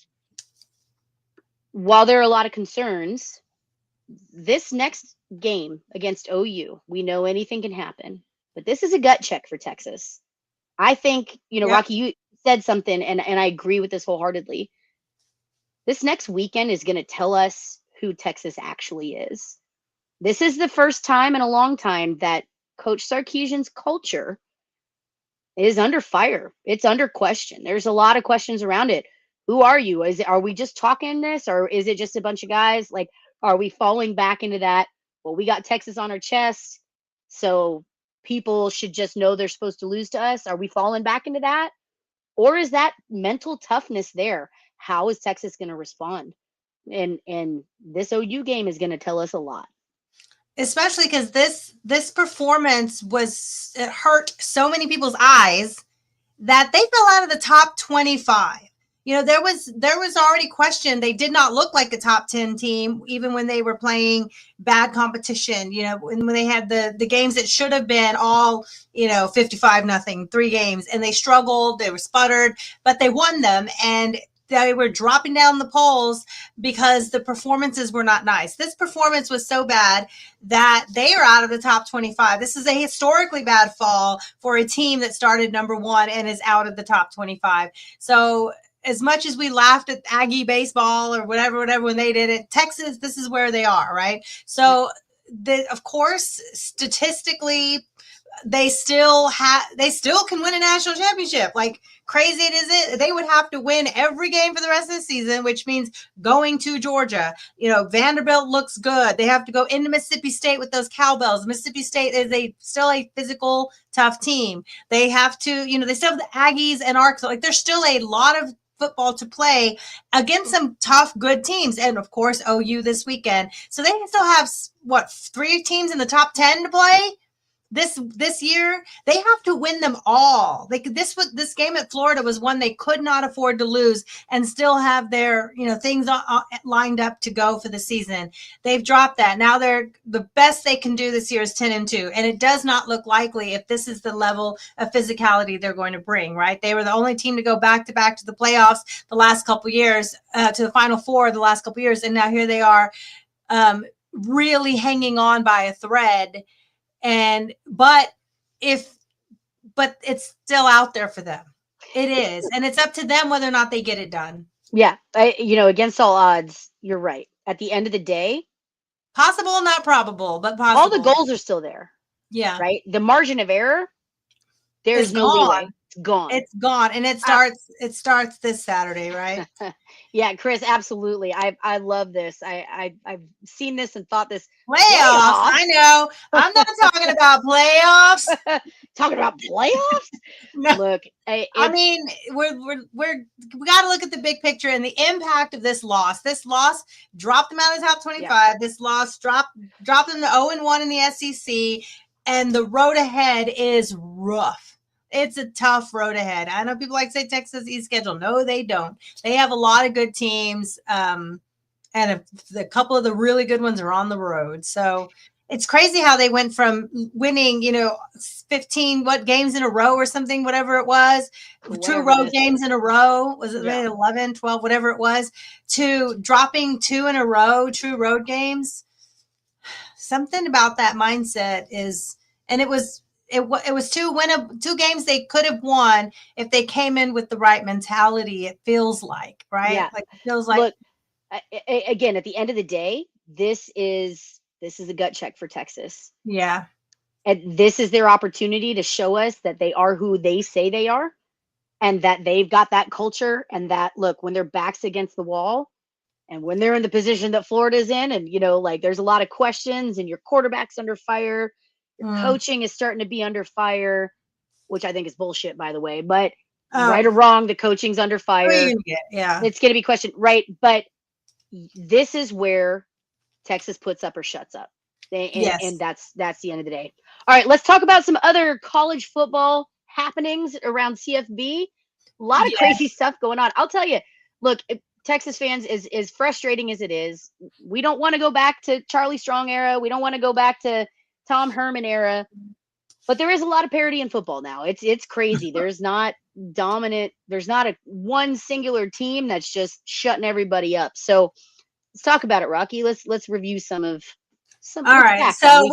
while there are a lot of concerns, this next game against OU, we know anything can happen, but this is a gut check for Texas. I think, Rocky, you said something, and I agree with this wholeheartedly. This next weekend is going to tell us who Texas actually is. This is the first time in a long time that Coach Sarkisian's culture is under fire. It's under question. There's a lot of questions around it. Who are you? Are we just talking this, or is it just a bunch of guys? Like, are we falling back into that? Well, we got Texas on our chest, so people should just know they're supposed to lose to us. Are we falling back into that? Or is that mental toughness there? How is Texas going to respond? And this OU game is going to tell us a lot.
especially because this performance it hurt so many people's eyes that they fell out of the top 25. You know, there was already question. They did not look like a top 10 team, even when they were playing bad competition. You know, when they had the games that should have been all, 55-0, 3 games, and they struggled, they were sputtered, but they won them, and they were dropping down the polls because the performances were not nice. This performance was so bad that they are out of the top 25. This is a historically bad fall for a team that started number 1 and is out of the top 25. So as much as we laughed at Aggie baseball or whatever, when they did it, Texas, this is where they are, right? So, of course, statistically, they still can win a national championship. Like, crazy they would have to win every game for the rest of the season, which means going to Georgia. Vanderbilt looks good. They have to go into Mississippi State with those cowbells. Mississippi State is still a physical, tough team. They have to, they still have the Aggies and Arkansas. Like, there's still a lot of football to play against some tough, good teams. And of course, OU this weekend. So they still have 3 teams in the top 10 to play this year. They have to win them all. This game at Florida was one they could not afford to lose and still have their, things lined up to go for the season. They've dropped that. Now the best they can do this year is 10-2. And it does not look likely if this is the level of physicality they're going to bring, right? They were the only team to go back to back to the playoffs the last couple of years, to the Final Four the last couple of years. And now here they are, really hanging on by a thread. But it's still out there for them. It is. And it's up to them whether or not they get it done.
Yeah. Against all odds, you're right. At the end of the day,
possible, not probable, but possible.
All the goals are still there.
Yeah.
Right. The margin of error, there's no leeway. It's gone. It's
gone. And it starts this Saturday, right?
Yeah, Chris, absolutely. I love this. I've seen this and thought this.
Playoffs. I know. I'm not talking about playoffs.
Talking about playoffs?
No.
Look,
I mean, we got to look at the big picture and the impact of this loss. This loss dropped them out of the top 25. Yeah. This loss dropped them to 0-1 in the SEC, and the road ahead is rough. It's a tough road ahead. I know people like to say Texas easy schedule. No, they don't. They have a lot of good teams, and a couple of the really good ones are on the road. So it's crazy how they went from winning, 15 games in a row or something, whatever it was, 2 road games in a row. Was it 11, 12, whatever it was, to dropping 2 in a row, 2 road games. Something about that mindset is, and it was 2 games they could have won if they came in with the right mentality. It feels like, right?
Yeah.
Like, it feels like.
Look, again, at the end of the day, this is a gut check for Texas.
Yeah.
And this is their opportunity to show us that they are who they say they are, and that they've got that culture, and that, look, when their back's against the wall and when they're in the position that Florida's in, and, there's a lot of questions and your quarterback's under fire. Coaching is starting to be under fire, which I think is bullshit, by the way. But right or wrong, the coaching's under fire.
Yeah,
it's going to be questioned, right? But this is where Texas puts up or shuts up, and that's the end of the day. All right, let's talk about some other college football happenings around CFB. A lot of crazy stuff going on. I'll tell you. Look, Texas fans, is frustrating as it is, we don't want to go back to Charlie Strong era. We don't want to go back to Tom Herman era, but there is a lot of parity in football now. It's crazy. There's not dominant. There's not a one singular team that's just shutting everybody up. So let's talk about it, Rocky. Let's review some. All
right. So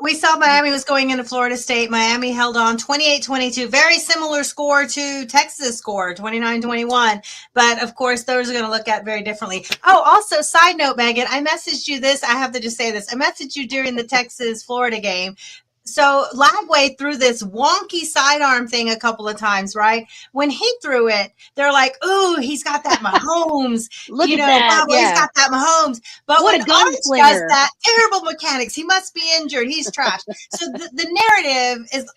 we saw Miami was going into Florida State. Miami held on 28-22. Very similar score to Texas score, 29-21. But of course, those are going to look at very differently. Oh, also, side note, Megan, I messaged you this. I have to just say this. I messaged you during the Texas-Florida game. So Lagway threw this wonky sidearm thing a couple of times, right? When he threw it, they're like, "Ooh, he's got that Mahomes."
Look at that.
He's got that Mahomes. But
what
when Arch does that, terrible mechanics. He must be injured. He's trash. So the narrative is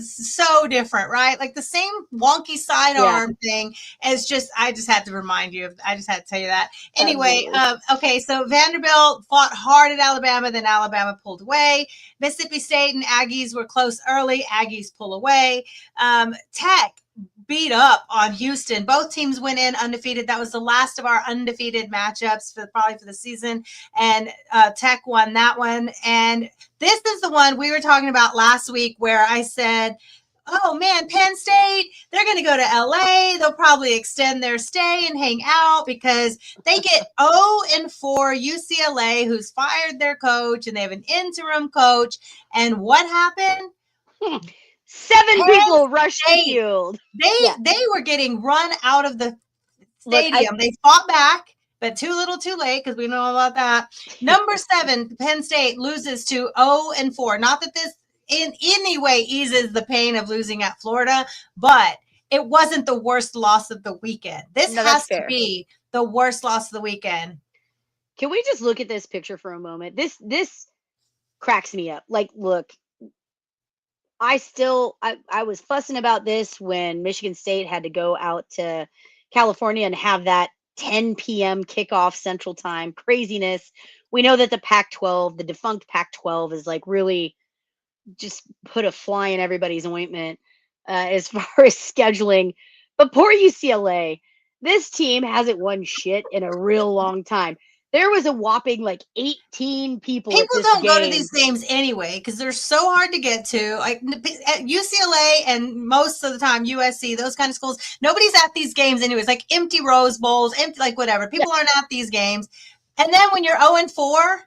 so different, right? Like the same wonky sidearm thing. It's just, I just had to remind you. I just had to tell you that. Anyway, okay, so Vanderbilt fought hard at Alabama, then Alabama pulled away. Mississippi State and Aggies were close early. Aggies pull away. Tech beat up on Houston. Both teams went in undefeated. That was the last of our undefeated matchups probably for the season. And Tech won that one. And this is the one we were talking about last week where I said, oh man, Penn State, they're going to go to LA. They'll probably extend their stay and hang out because they get 0-4 UCLA, who's fired their coach, and they have an interim coach. And what happened?
7 people rushed the field.
They were getting run out of the stadium. They fought back, but too little too late, because we know about that. Number 7, Penn State loses to 0-4. Not that this in any way eases the pain of losing at Florida, but it wasn't the worst loss of the weekend. This has to be the worst loss of the weekend.
Can we just look at this picture for a moment? This cracks me up. Like, look, I was fussing about this when Michigan State had to go out to California and have that 10 p.m. kickoff Central Time craziness. We know that the Pac-12, the defunct Pac-12, is like really just put a fly in everybody's ointment as far as scheduling. But poor UCLA, this team hasn't won shit in a real long time. There was a whopping like 18 people.
People don't go to these games anyway because they're so hard to get to. Like at UCLA and most of the time USC, those kind of schools, nobody's at these games anyways. Like empty Rose Bowls, empty like whatever. People aren't at these games. And then when you're 0-4,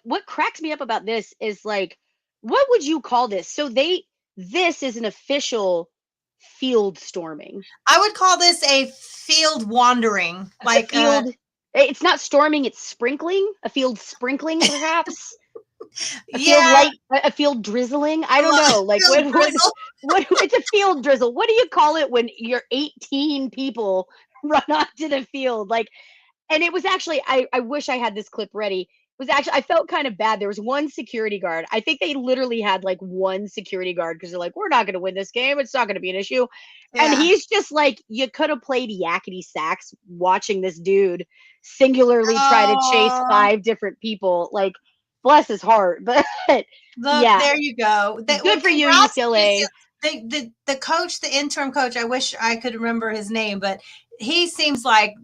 what cracks me up about this is like, what would you call this? So this is an official field storming.
I would call this a field wandering, like
field. It's not storming, it's sprinkling. A field sprinkling, perhaps. A field drizzling. I don't know. Like what it's a field drizzle. What do you call it when you're 18 people run onto the field? Like, and it was actually, I wish I had this clip ready. It was actually, I felt kind of bad. There was one security guard. I think they literally had like one security guard because they're like, we're not going to win this game. It's not going to be an issue. Yeah. And he's just like, you could have played yakety sax watching this dude singularly try to chase 5 different people. Like, bless his heart. But
there you go.
Good for you, UCLA.
The coach, the interim coach, I wish I could remember his name, but he seems like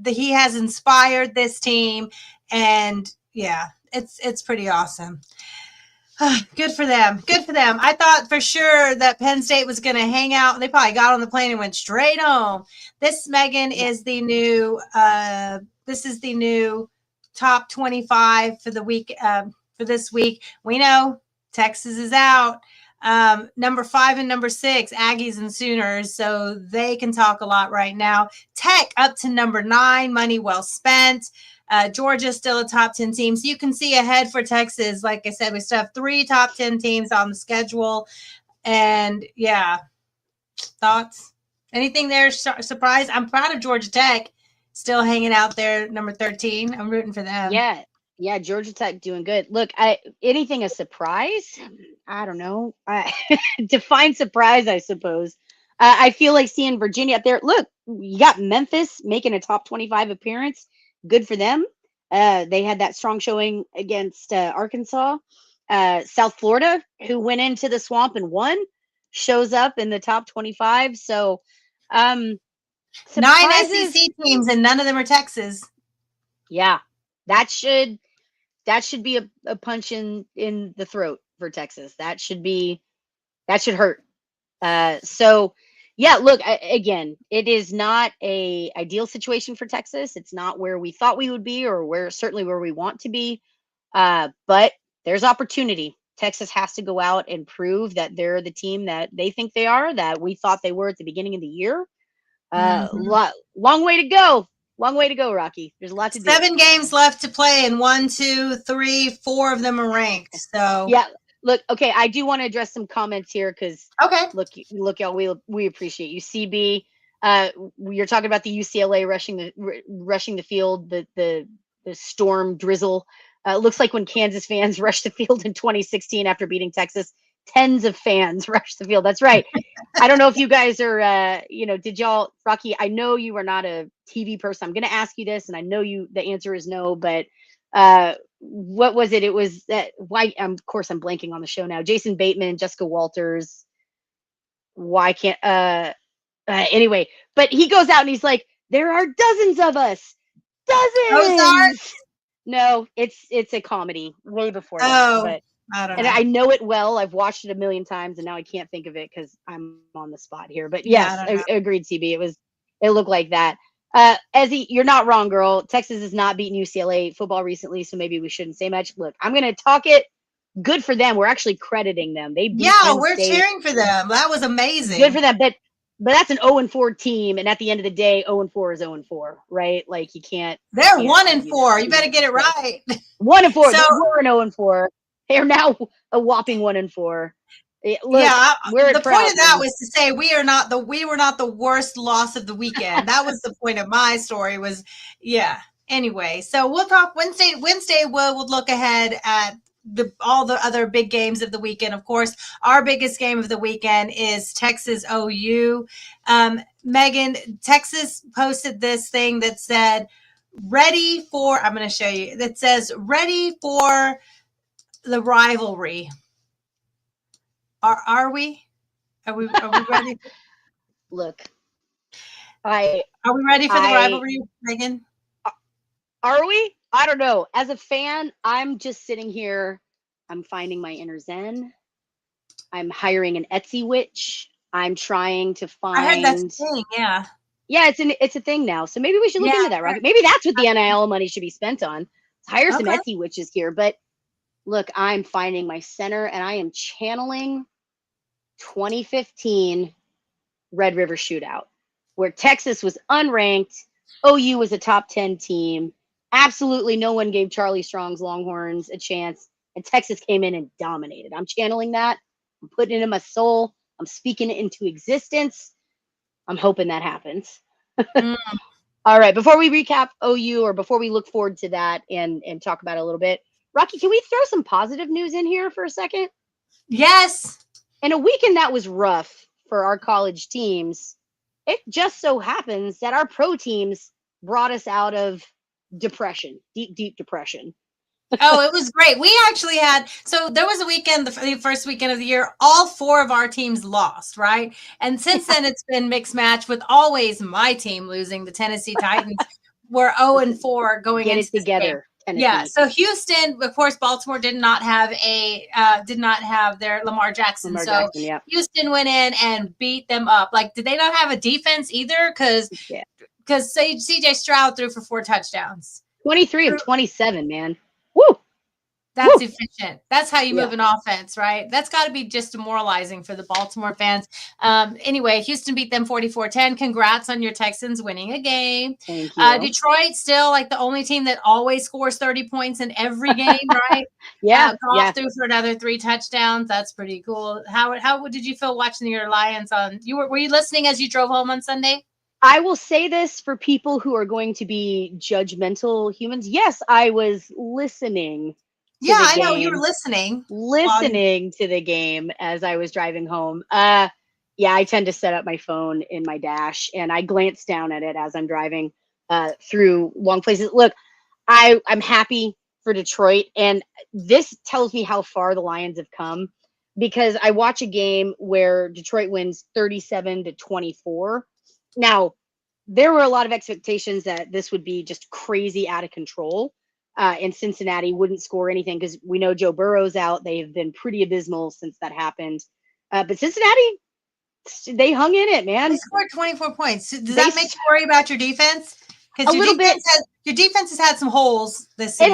he has inspired this team. And yeah, it's pretty awesome. Good for them. Good for them. I thought for sure that Penn State was going to hang out. They probably got on the plane and went straight home. This, Megan, is the new top 25 for the week, for this week. We know Texas is out. Number 5 and number 6, Aggies and Sooners. So they can talk a lot right now. Tech up to number 9, money well spent. Georgia still a top 10 team. So you can see ahead for Texas. Like I said, we still have 3 top 10 teams on the schedule. And yeah, thoughts? Anything there? Surprise? I'm proud of Georgia Tech still hanging out there, number 13. I'm rooting for them.
Yeah, Georgia Tech doing good. Look, anything a surprise? I don't know. Define surprise, I suppose. I feel like seeing Virginia up there. Look, you got Memphis making a top 25 appearance. Good for them. They had that strong showing against Arkansas. South Florida, who went into the swamp and won, shows up in the top 25. So 9
SEC teams and none of them are Texas.
Yeah, that should be a punch in the throat for Texas. That should hurt. So yeah, look, again, it is not a ideal situation for Texas. It's not where we thought we would be or certainly where we want to be. But there's opportunity. Texas has to go out and prove that they're the team that they think they are, that we thought they were at the beginning of the year. Long way to go. Long way to go, Rocky. There's a lot to do.
7 games left to play, and 1, 2, 3, 4 of them are ranked. So
yeah. Look, okay, I do want to address some comments here because look, y'all, we appreciate you. CB, you're talking about the UCLA rushing the field, the storm drizzle. Looks like when Kansas fans rushed the field in 2016 after beating Texas tens of fans rush the field. That's right. I don't know if you guys are, did y'all, Rocky, I know you are not a TV person. I'm going to ask you this, and I know the answer is no, but what was it? It was that, of course, I'm blanking on the show now. Jason Bateman, Jessica Walters. Why can't, anyway, but he goes out and he's like, there are dozens of us. Dozens.
Ozark?
No, it's a comedy way before
Oh,
that.
I don't
And
know.
I know it well. I've watched it a million times, and now I can't think of it because I'm on the spot here. But
Yeah,
yes,
I don't know.
agreed, CB. It looked like that. Ezzy, you're not wrong, girl. Texas has not beaten UCLA football recently, so maybe we shouldn't say much. Look, I'm gonna talk it. Good for them. We're actually crediting them. They beat
Yeah,
Penn
we're
State.
cheering for them. That was amazing.
Good for them, but that's an 0-4 team, and at the end of the day, 0-4 is 0-4, right? Like you can't.
They're
can't
1-4.
that.
You better get it right.
1-4.
So-
They were an 0-4. They are now a whopping 1-4. Look,
Yeah,
we're
the
proud
point of that
fans.
was to say we were not the worst loss of the weekend. That was the point of my story. Was Anyway, so we'll talk Wednesday. Wednesday we'll look ahead at all the other big games of the weekend. Of course, our biggest game of the weekend is Texas OU. Megan, Texas posted this thing that said, "Ready for." I'm going to show you. That says, "Ready for the rivalry." Are we? Are we ready?
Look,
Are we ready for the
I-
rivalry, Megan?
are we? I don't know. As a fan, I'm just sitting here. I'm finding my inner zen. I'm hiring an Etsy witch. I'm trying to find.
I heard that's a thing. Yeah.
Yeah, it's a thing now. So maybe we should look
Yeah,
into that, Rocket. Maybe that's what the NIL money should be spent on. Hire some
Okay.
Etsy witches here. But look, I'm finding my center, and I am channeling 2015 Red River Shootout, where Texas was unranked, OU was a top 10 team. Absolutely no one gave Charlie Strong's Longhorns a chance, and Texas came in and dominated. I'm channeling that. I'm putting it in my soul. I'm speaking it into existence. I'm hoping that happens.
Mm.
All right, before we recap OU, or before we look forward to that and talk about it a little bit, Rocky, can we throw some positive news in here for a second?
Yes.
In a weekend that was rough for our college teams, it just so happens that our pro teams brought us out of depression, deep depression.
Oh, it was great. We actually had, so there was a weekend, the first weekend of the year, all 4 of our teams lost, right? And since then, it's been mixed match with always my team losing. The Tennessee Titans were 0-4 going
Get
into
it
this game.
together, Tennessee.
Yeah. So Houston, of course, Baltimore did not have their Lamar Jackson.
Lamar
So
Jackson, yeah.
Houston went in and beat them up. Like, did they not have a defense either? Because
Yeah.
CJ Stroud threw for 4 touchdowns.
23 of 27, man. Woo!
That's
Woo.
efficient. That's how you move an offense, right? That's got to be just demoralizing for the Baltimore fans. Anyway, Houston beat them 44-10. Congrats on your Texans winning a game.
Thank you.
Detroit still like the only team that always scores 30 points in every game, right?
Yeah.
Goff threw for another 3 touchdowns. That's pretty cool. How did you feel watching your Lions on? Were you listening as you drove home on Sunday?
I will say this for people who are going to be judgmental humans. Yes, I was listening.
Yeah,
the
I know you
game.
were listening.
Listening to the game as I was driving home. Yeah, I tend to set up my phone in my dash, and I glance down at it as I'm driving through long places. Look, I'm happy for Detroit, and this tells me how far the Lions have come, because I watch a game where Detroit wins 37-24. Now, there were a lot of expectations that this would be just crazy out of control. And Cincinnati wouldn't score anything because we know Joe Burrow's out. They have been pretty abysmal since that happened. But Cincinnati, they hung in it, man.
They scored 24 points. Does that make you worry about your defense? Because
A little bit.
Your defense has had some holes this season.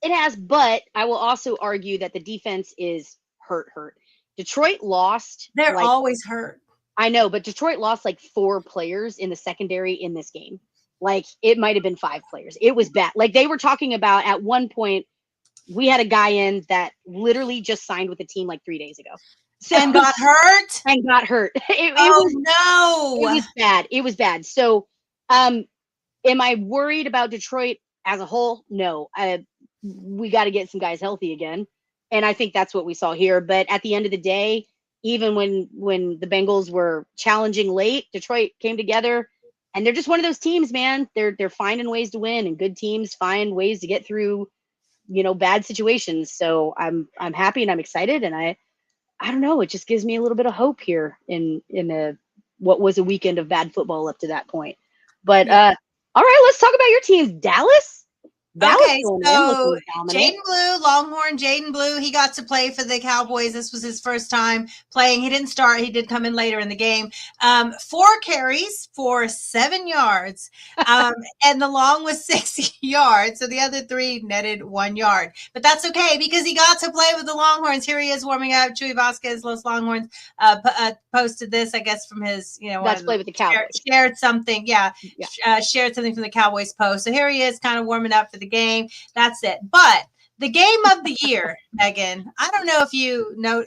It has, but I will also argue that the defense is hurt. Detroit lost.
They're always hurt.
I know, but Detroit lost like 4 players in the secondary in this game. Like, it might have been 5 players. It was bad. Like, they were talking about at one point, we had a guy in that literally just signed with the team like 3 days ago.
And got hurt?
And got hurt. It was bad. So, am I worried about Detroit as a whole? No. We got to get some guys healthy again. And I think that's what we saw here. But at the end of the day, even when the Bengals were challenging late, Detroit came together, and they're just one of those teams, man. They're finding ways to win, and good teams find ways to get through, bad situations. So I'm happy and I'm excited, and I don't know, it just gives me a little bit of hope here in what was a weekend of bad football up to that point. But all right, let's talk about your teams. Dallas.
Okay,
going in,
so
looking dominant.
Jaden Blue, Longhorn, Jaden Blue, he got to play for the Cowboys. This was his first time playing. He didn't start. He did come in later in the game. 4 carries for 7 yards, and the long was 6 yards. So the other 3 netted 1 yard. But that's okay because he got to play with the Longhorns. Here he is warming up. Chewy Vasquez, Los Longhorns, posted this, I guess, from his,
That's play with the Cowboys.
Shared something. Shared something from the Cowboys post. So here he is kind of warming up for the game. That's it. But the game of the year, Megan, I don't know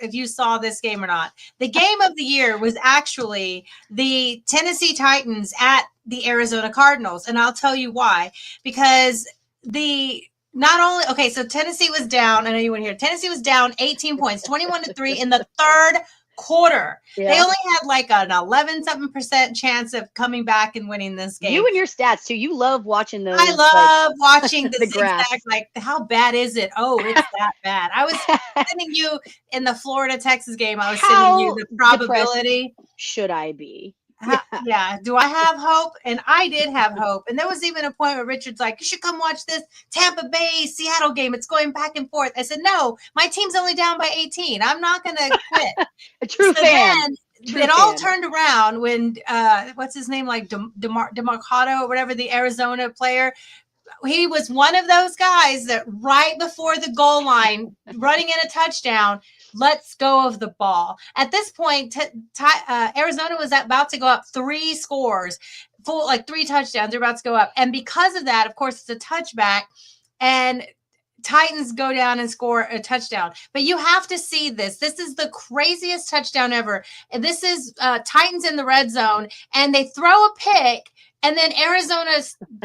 if you saw this game or not. The game of the year was actually the Tennessee Titans at the Arizona Cardinals. And I'll tell you why. Because so Tennessee was down. I know you want to hear. Tennessee was down 18 points, 21-3 in the third quarter.
Yeah.
They only had like an 11% chance of coming back and winning this game.
You and your stats too. You love watching those.
I love watching the
graph.
zigzag. Like, how bad is it? Oh, it's that bad. I was sending you in the Florida-Texas game. I was sending you the probability.
Should I be?
Yeah. Do I have hope? And I did have hope. And there was even a point where Richard's like, you should come watch this Tampa Bay Seattle game. It's going back and forth. I said, no, my team's only down by 18. I'm not going to quit.
A true fan.
It all turned around when, what's his name? Like DeMarcado or whatever, the Arizona player. He was one of those guys that right before the goal line, running in a touchdown, lets go of the ball. At this point, Arizona was about to go up 3 scores, 3 touchdowns. They're about to go up. And because of that, of course, it's a touchback. And Titans go down and score a touchdown. But you have to see this. This is the craziest touchdown ever. And this is Titans in the red zone. And they throw a pick. And then Arizona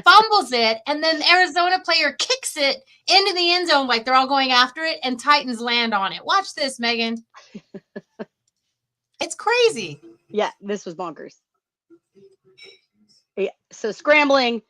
fumbles it, and then the Arizona player kicks it into the end zone like they're all going after it, and Titans land on it. Watch this, Megan. It's crazy.
Yeah, this was bonkers. Yeah, so scramble, pick,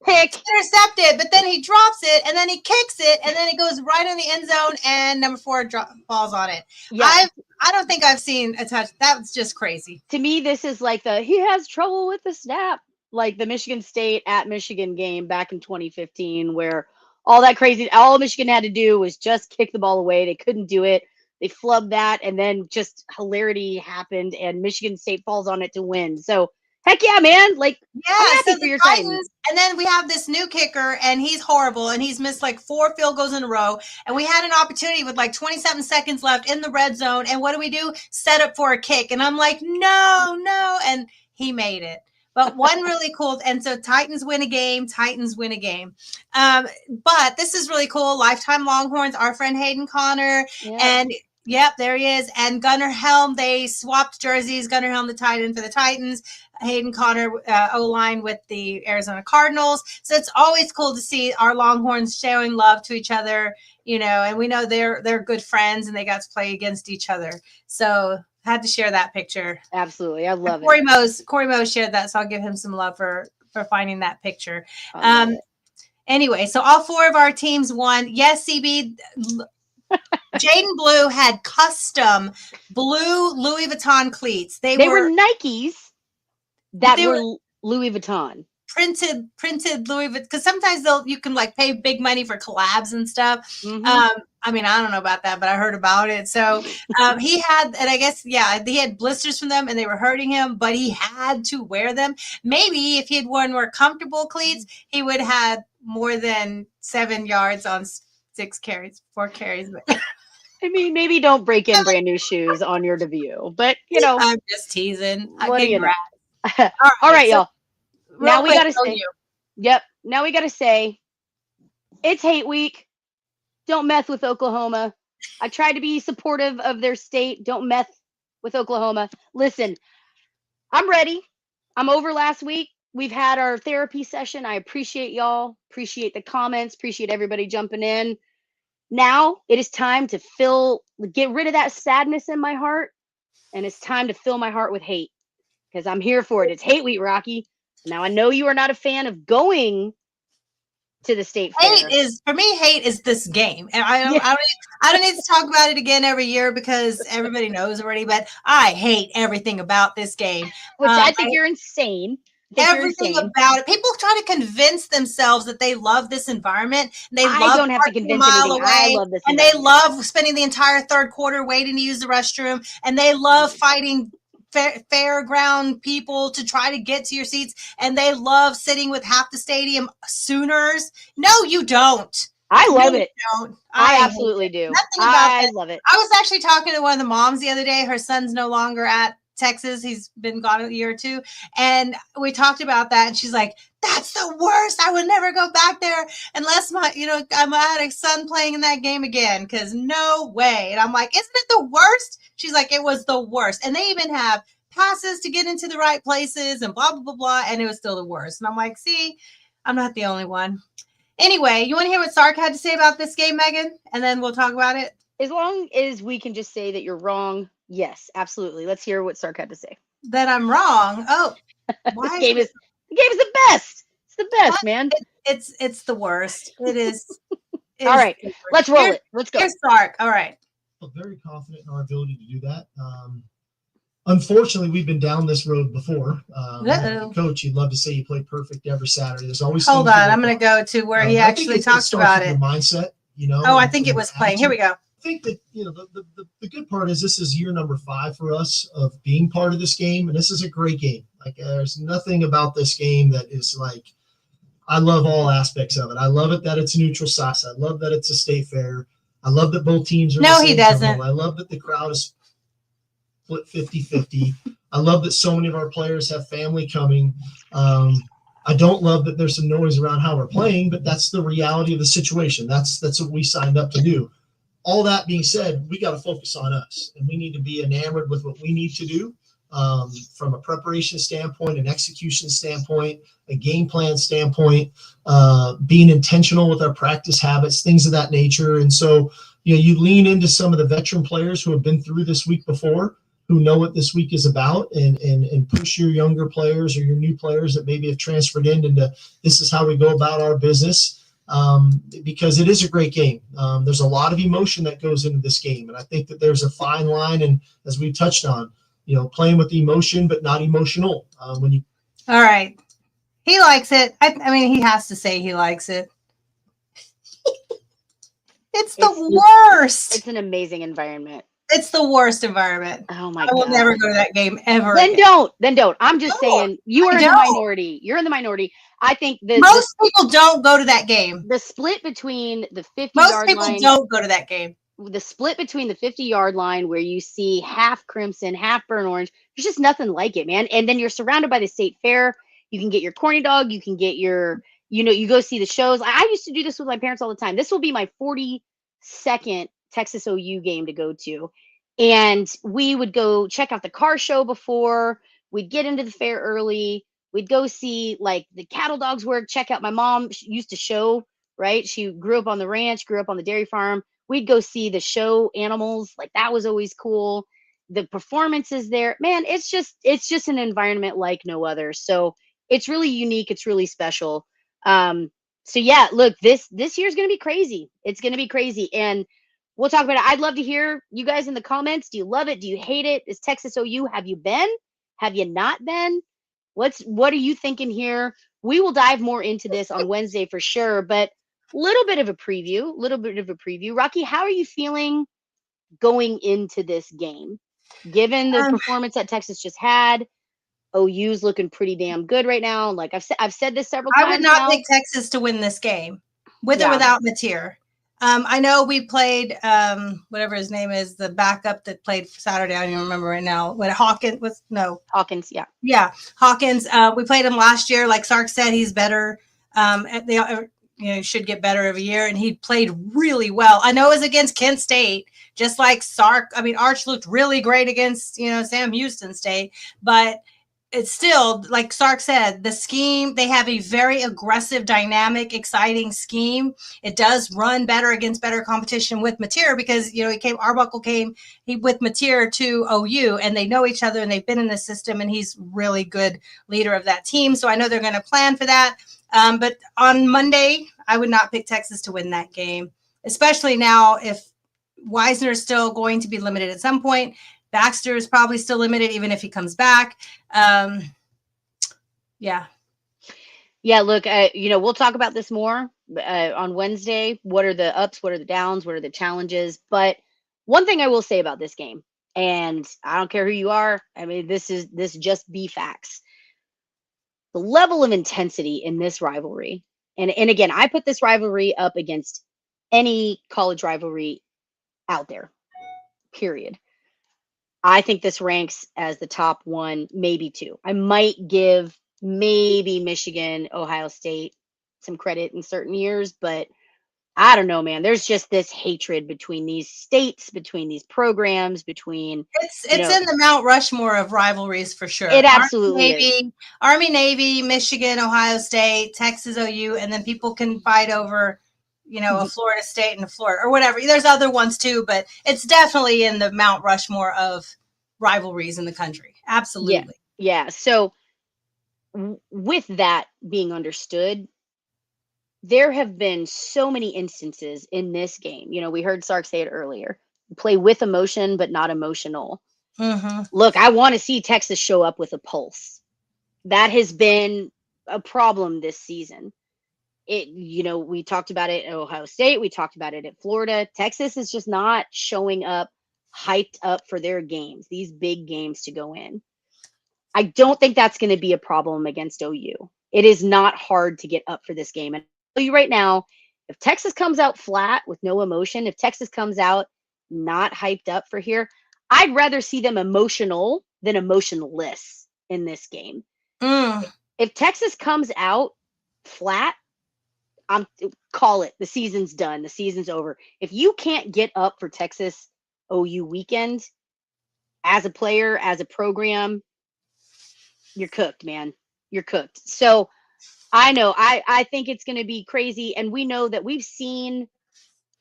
intercepted, but then he drops it, and then he kicks it, and then it goes right in the end zone, and number 4 falls on it.
Yeah.
I don't think I've seen a touch. That's just crazy.
To me, this is like he has trouble with the snap, like the Michigan State at Michigan game back in 2015, where all Michigan had to do was just kick the ball away. They couldn't do it. They flubbed that, and then just hilarity happened, and Michigan State falls on it to win. So heck yeah, man. Like,
yeah,
I'm happy for your Titans.
And then we have this new kicker, and he's horrible, and he's missed like 4 field goals in a row. And we had an opportunity with like 27 seconds left in the red zone. And what do? Set up for a kick. And I'm like, no. And he made it. But one really cool. And so Titans win a game. But this is really cool. Lifetime Longhorns, our friend Hayden Connor. Yeah. And yep, there he is. And Gunnar Helm, they swapped jerseys. Gunnar Helm, the tight end for the Titans. Hayden Connor, O-line with the Arizona Cardinals. So it's always cool to see our Longhorns showing love to each other, and we know they're good friends and they got to play against each other. So had to share that picture.
Absolutely. I love
it. Corey Mose shared that, so I'll give him some love for finding that picture. Anyway, so all 4 of our teams won. Yes, CB. Jaden Blue had custom blue Louis Vuitton cleats. They were
Nikes that were Louis Vuitton.
Printed Louis Vuitton, because sometimes you can like pay big money for collabs and stuff.
Mm-hmm.
I mean, I don't know about that, but I heard about it. So he had, and I guess, he had blisters from them and they were hurting him, but he had to wear them. Maybe if he had worn more comfortable cleats, he would have had more than 7 yards on 4 carries.
I mean, maybe don't break in brand new shoes on your debut, but
I'm just teasing.
What do you know? All right, y'all. Now we gotta say, now we gotta say, it's hate week. Don't mess with Oklahoma. I tried to be supportive of their state. Don't mess with Oklahoma. Listen, I'm ready. I'm over last week. We've had our therapy session. I appreciate y'all. Appreciate the comments. Appreciate everybody jumping in. Now it is time to get rid of that sadness in my heart, and it's time to fill my heart with hate because I'm here for it. It's hate week, Rocky. Now I know you are not a fan of going to the state fair.
Hate is this game, and I don't need to talk about it again every year because everybody knows already. But I hate everything about this game.
Which I think you're insane.
Everything about it. People try to convince themselves that they love this environment.
I don't have to convince anything. I love this,
and they love spending the entire third quarter waiting to use the restroom, and they love fighting fairground people to try to get to your seats, and they love sitting with half the stadium Sooners. No, you don't.
I love it.
Don't.
I absolutely do.
Nothing about
I love it.
I was actually talking to one of the moms the other day. Her son's no longer at Texas. He's been gone a year or two. And we talked about that. And she's like, that's the worst. I would never go back there unless I had a son playing in that game again. Cause no way. And I'm like, isn't it the worst? She's like, it was the worst. And they even have passes to get into the right places and blah, blah, blah, blah. And it was still the worst. And I'm like, see, I'm not the only one. Anyway, you want to hear what Sark had to say about this game, Megan? And then we'll talk about it.
As long as we can just say that you're wrong. Yes, absolutely. Let's hear what Sark had to say.
That I'm wrong. Oh, why?
The game is the best. It's the best, man.
It's the worst. It is.
All right, let's roll it. Let's go.
Here's Sark. All right.
I'm very confident in our ability to do that. Unfortunately, we've been down this road before. Coach, you'd love to say you play perfect every Saturday. There's always
hold on. I'm going to go to where he actually talks about it.
Mindset,
Oh, I think it was playing. Here we go.
I think that the good part is this is year number 5 for us of being part of this game, and this is a great game. Like there's nothing about this game that is like I love all aspects of it. I love it that it's a neutral site. I love that it's a state fair. I love that both teams are.
No, he doesn't.
I love that the crowd is split 50-50. I love that so many of our players have family coming. I don't love that there's some noise around how we're playing, but that's the reality of the situation. That's what we signed up to do. All that being said, we got to focus on us, and we need to be enamored with what we need to do from a preparation standpoint, an execution standpoint, a game plan standpoint, being intentional with our practice habits, things of that nature. And so, you lean into some of the veteran players who have been through this week before, who know what this week is about, and push your younger players or your new players that maybe have transferred into this is how we go about our business. Because it is a great game. There's a lot of emotion that goes into this game. And I think that there's a fine line. And as we touched on, playing with emotion, but not emotional. All
right. He likes it. I mean, he has to say he likes it. It's the worst.
It's an amazing environment.
It's the worst environment.
Oh my God.
I will never go to that game ever.
Then don't. I'm just saying you are in the minority. You're in the minority. I think
most people don't go to that game.
The split between the 50-yard line.
Most people don't go to that game.
The split between the 50-yard line where you see half crimson, half burnt orange. There's just nothing like it, man. And then you're surrounded by the state fair. You can get your corny dog. You can get your, you go see the shows. I used to do this with my parents all the time. This will be my 42nd Texas OU game to go to. And we would go check out the car show before. We'd get into the fair early. We'd go see like the cattle dogs work, check out. My mom used to show, right? She grew up on the ranch, grew up on the dairy farm. We'd go see the show animals. Like that was always cool. The performances there, man, it's just an environment like no other. So it's really unique. It's really special. So yeah, look, this year's going to be crazy. It's going to be crazy. And we'll talk about it. I'd love to hear you guys in the comments. Do you love it? Do you hate it? Is Texas OU? Have you been? Have you not been? What are you thinking here? We will dive more into this on Wednesday for sure, but little bit of a preview. Rocky, how are you feeling going into this game? Given the performance that Texas just had, OU's looking pretty damn good right now. Like I've said this several times.
I would not pick Texas to win this game with or without Mateer. I know we played whatever his name is, the backup that played Saturday. I don't even remember right now. When Hawkins, yeah, Hawkins. We played him last year. Like Sark said, he's better. Should get better every year, and he played really well. I know it was against Kent State, just like Sark. I mean, Arch looked really great against Sam Houston State, but it's still, like Sark said, the scheme, they have a very aggressive, dynamic, exciting scheme. It does run better against better competition with Mateer because, Arbuckle came with Mateer to OU and they know each other and they've been in the system and he's really good leader of that team. So I know they're going to plan for that. But on Monday, I would not pick Texas to win that game, especially now if Wisner is still going to be limited at some point. Baxter is probably still limited, even if he comes back. Yeah.
Look, we'll talk about this more on Wednesday. What are the ups? What are the downs? What are the challenges? But one thing I will say about this game, and I don't care who you are. I mean, this just be facts. The level of intensity in this rivalry, and again, I put this rivalry up against any college rivalry out there, period. I think this ranks as the top one, maybe two. I might give maybe Michigan, Ohio State some credit in certain years, but I don't know, man. There's just this hatred between these states, between these programs, between
it's in the Mount Rushmore of rivalries for sure.
It absolutely is.
Army, Navy, Michigan, Ohio State, Texas, OU, and then people can fight over a Florida State and a Florida or whatever. There's other ones too, but it's definitely in the Mount Rushmore of rivalries in the country. Absolutely.
Yeah. So with that being understood, there have been so many instances in this game. We heard Sark say it earlier. Play with emotion, but not emotional.
Mm-hmm.
Look, I want to see Texas show up with a pulse. That has been a problem this season. We talked about it at Ohio State. We talked about it at Florida. Texas is just not showing up hyped up for their games, these big games to go in. I don't think that's going to be a problem against OU. It is not hard to get up for this game. And I'll tell you right now, if Texas comes out flat with no emotion, if Texas comes out not hyped up for here, I'd rather see them emotional than emotionless in this game. If Texas comes out flat, call it. The season's done. The season's over. If you can't get up for Texas OU weekend as a player, as a program, you're cooked, man. You're cooked. So I know I think it's going to be crazy. And we know that we've seen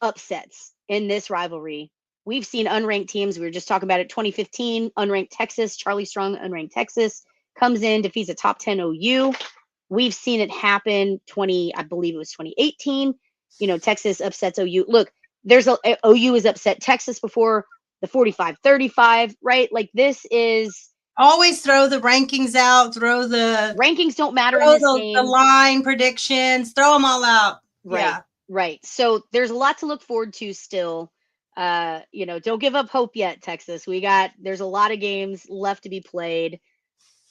upsets in this rivalry. We've seen unranked teams. We were just talking about it. 2015, unranked Texas, Charlie Strong, unranked Texas comes in, defeats a top 10 OU. We've seen it happen. I believe it was 2018. Texas upsets OU. Look, OU has upset Texas before, the 45-35, right? Like, this is
always throw the rankings out. Throw the
rankings don't matter in this game.
The line predictions. Throw them all out.
Right.
Yeah.
Right. So there's a lot to look forward to still. Don't give up hope yet, Texas. There's a lot of games left to be played.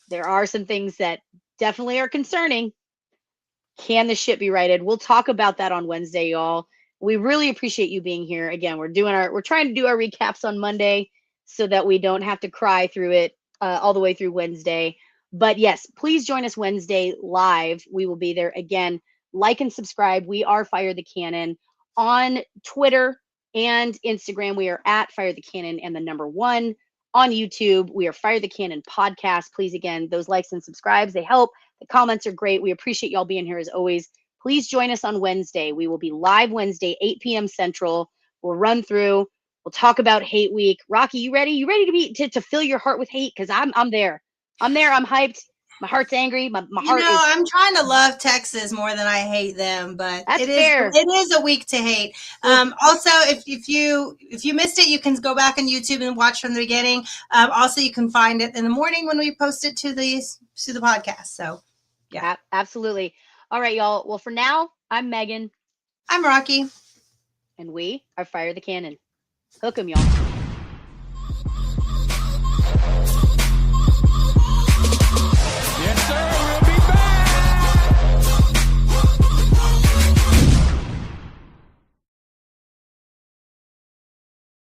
There are some things that definitely are concerning. Can the ship be righted? We'll talk about that on Wednesday, y'all. We really appreciate you being here. Again, we're trying to do our recaps on Monday so that we don't have to cry through it all the way through Wednesday. But yes, please join us Wednesday live. We will be there again. Like and subscribe. We are Fire the Cannon on Twitter and Instagram. We are at Fire the Cannon and the number 1. On YouTube, we are Fire the Cannon podcast. Please, again, those likes and subscribes, they help. The comments are great. We appreciate y'all being here as always. Please join us on Wednesday. We will be live Wednesday, 8 p.m. Central. We'll run through. We'll talk about Hate Week. Rocky, you ready? You ready to fill your heart with hate? Because I'm there. I'm there. I'm hyped. My heart's angry. My heart is.
I'm trying to love Texas more than I hate them, but
That's fair.
It is a week to hate. Also, if you missed it, you can go back on YouTube and watch from the beginning. Also, you can find it in the morning when we post it to the podcast. So, yeah,
absolutely. All right, y'all. Well, for now, I'm Megan.
I'm Rocky,
and we are Fire the Cannon. Hook 'em, y'all.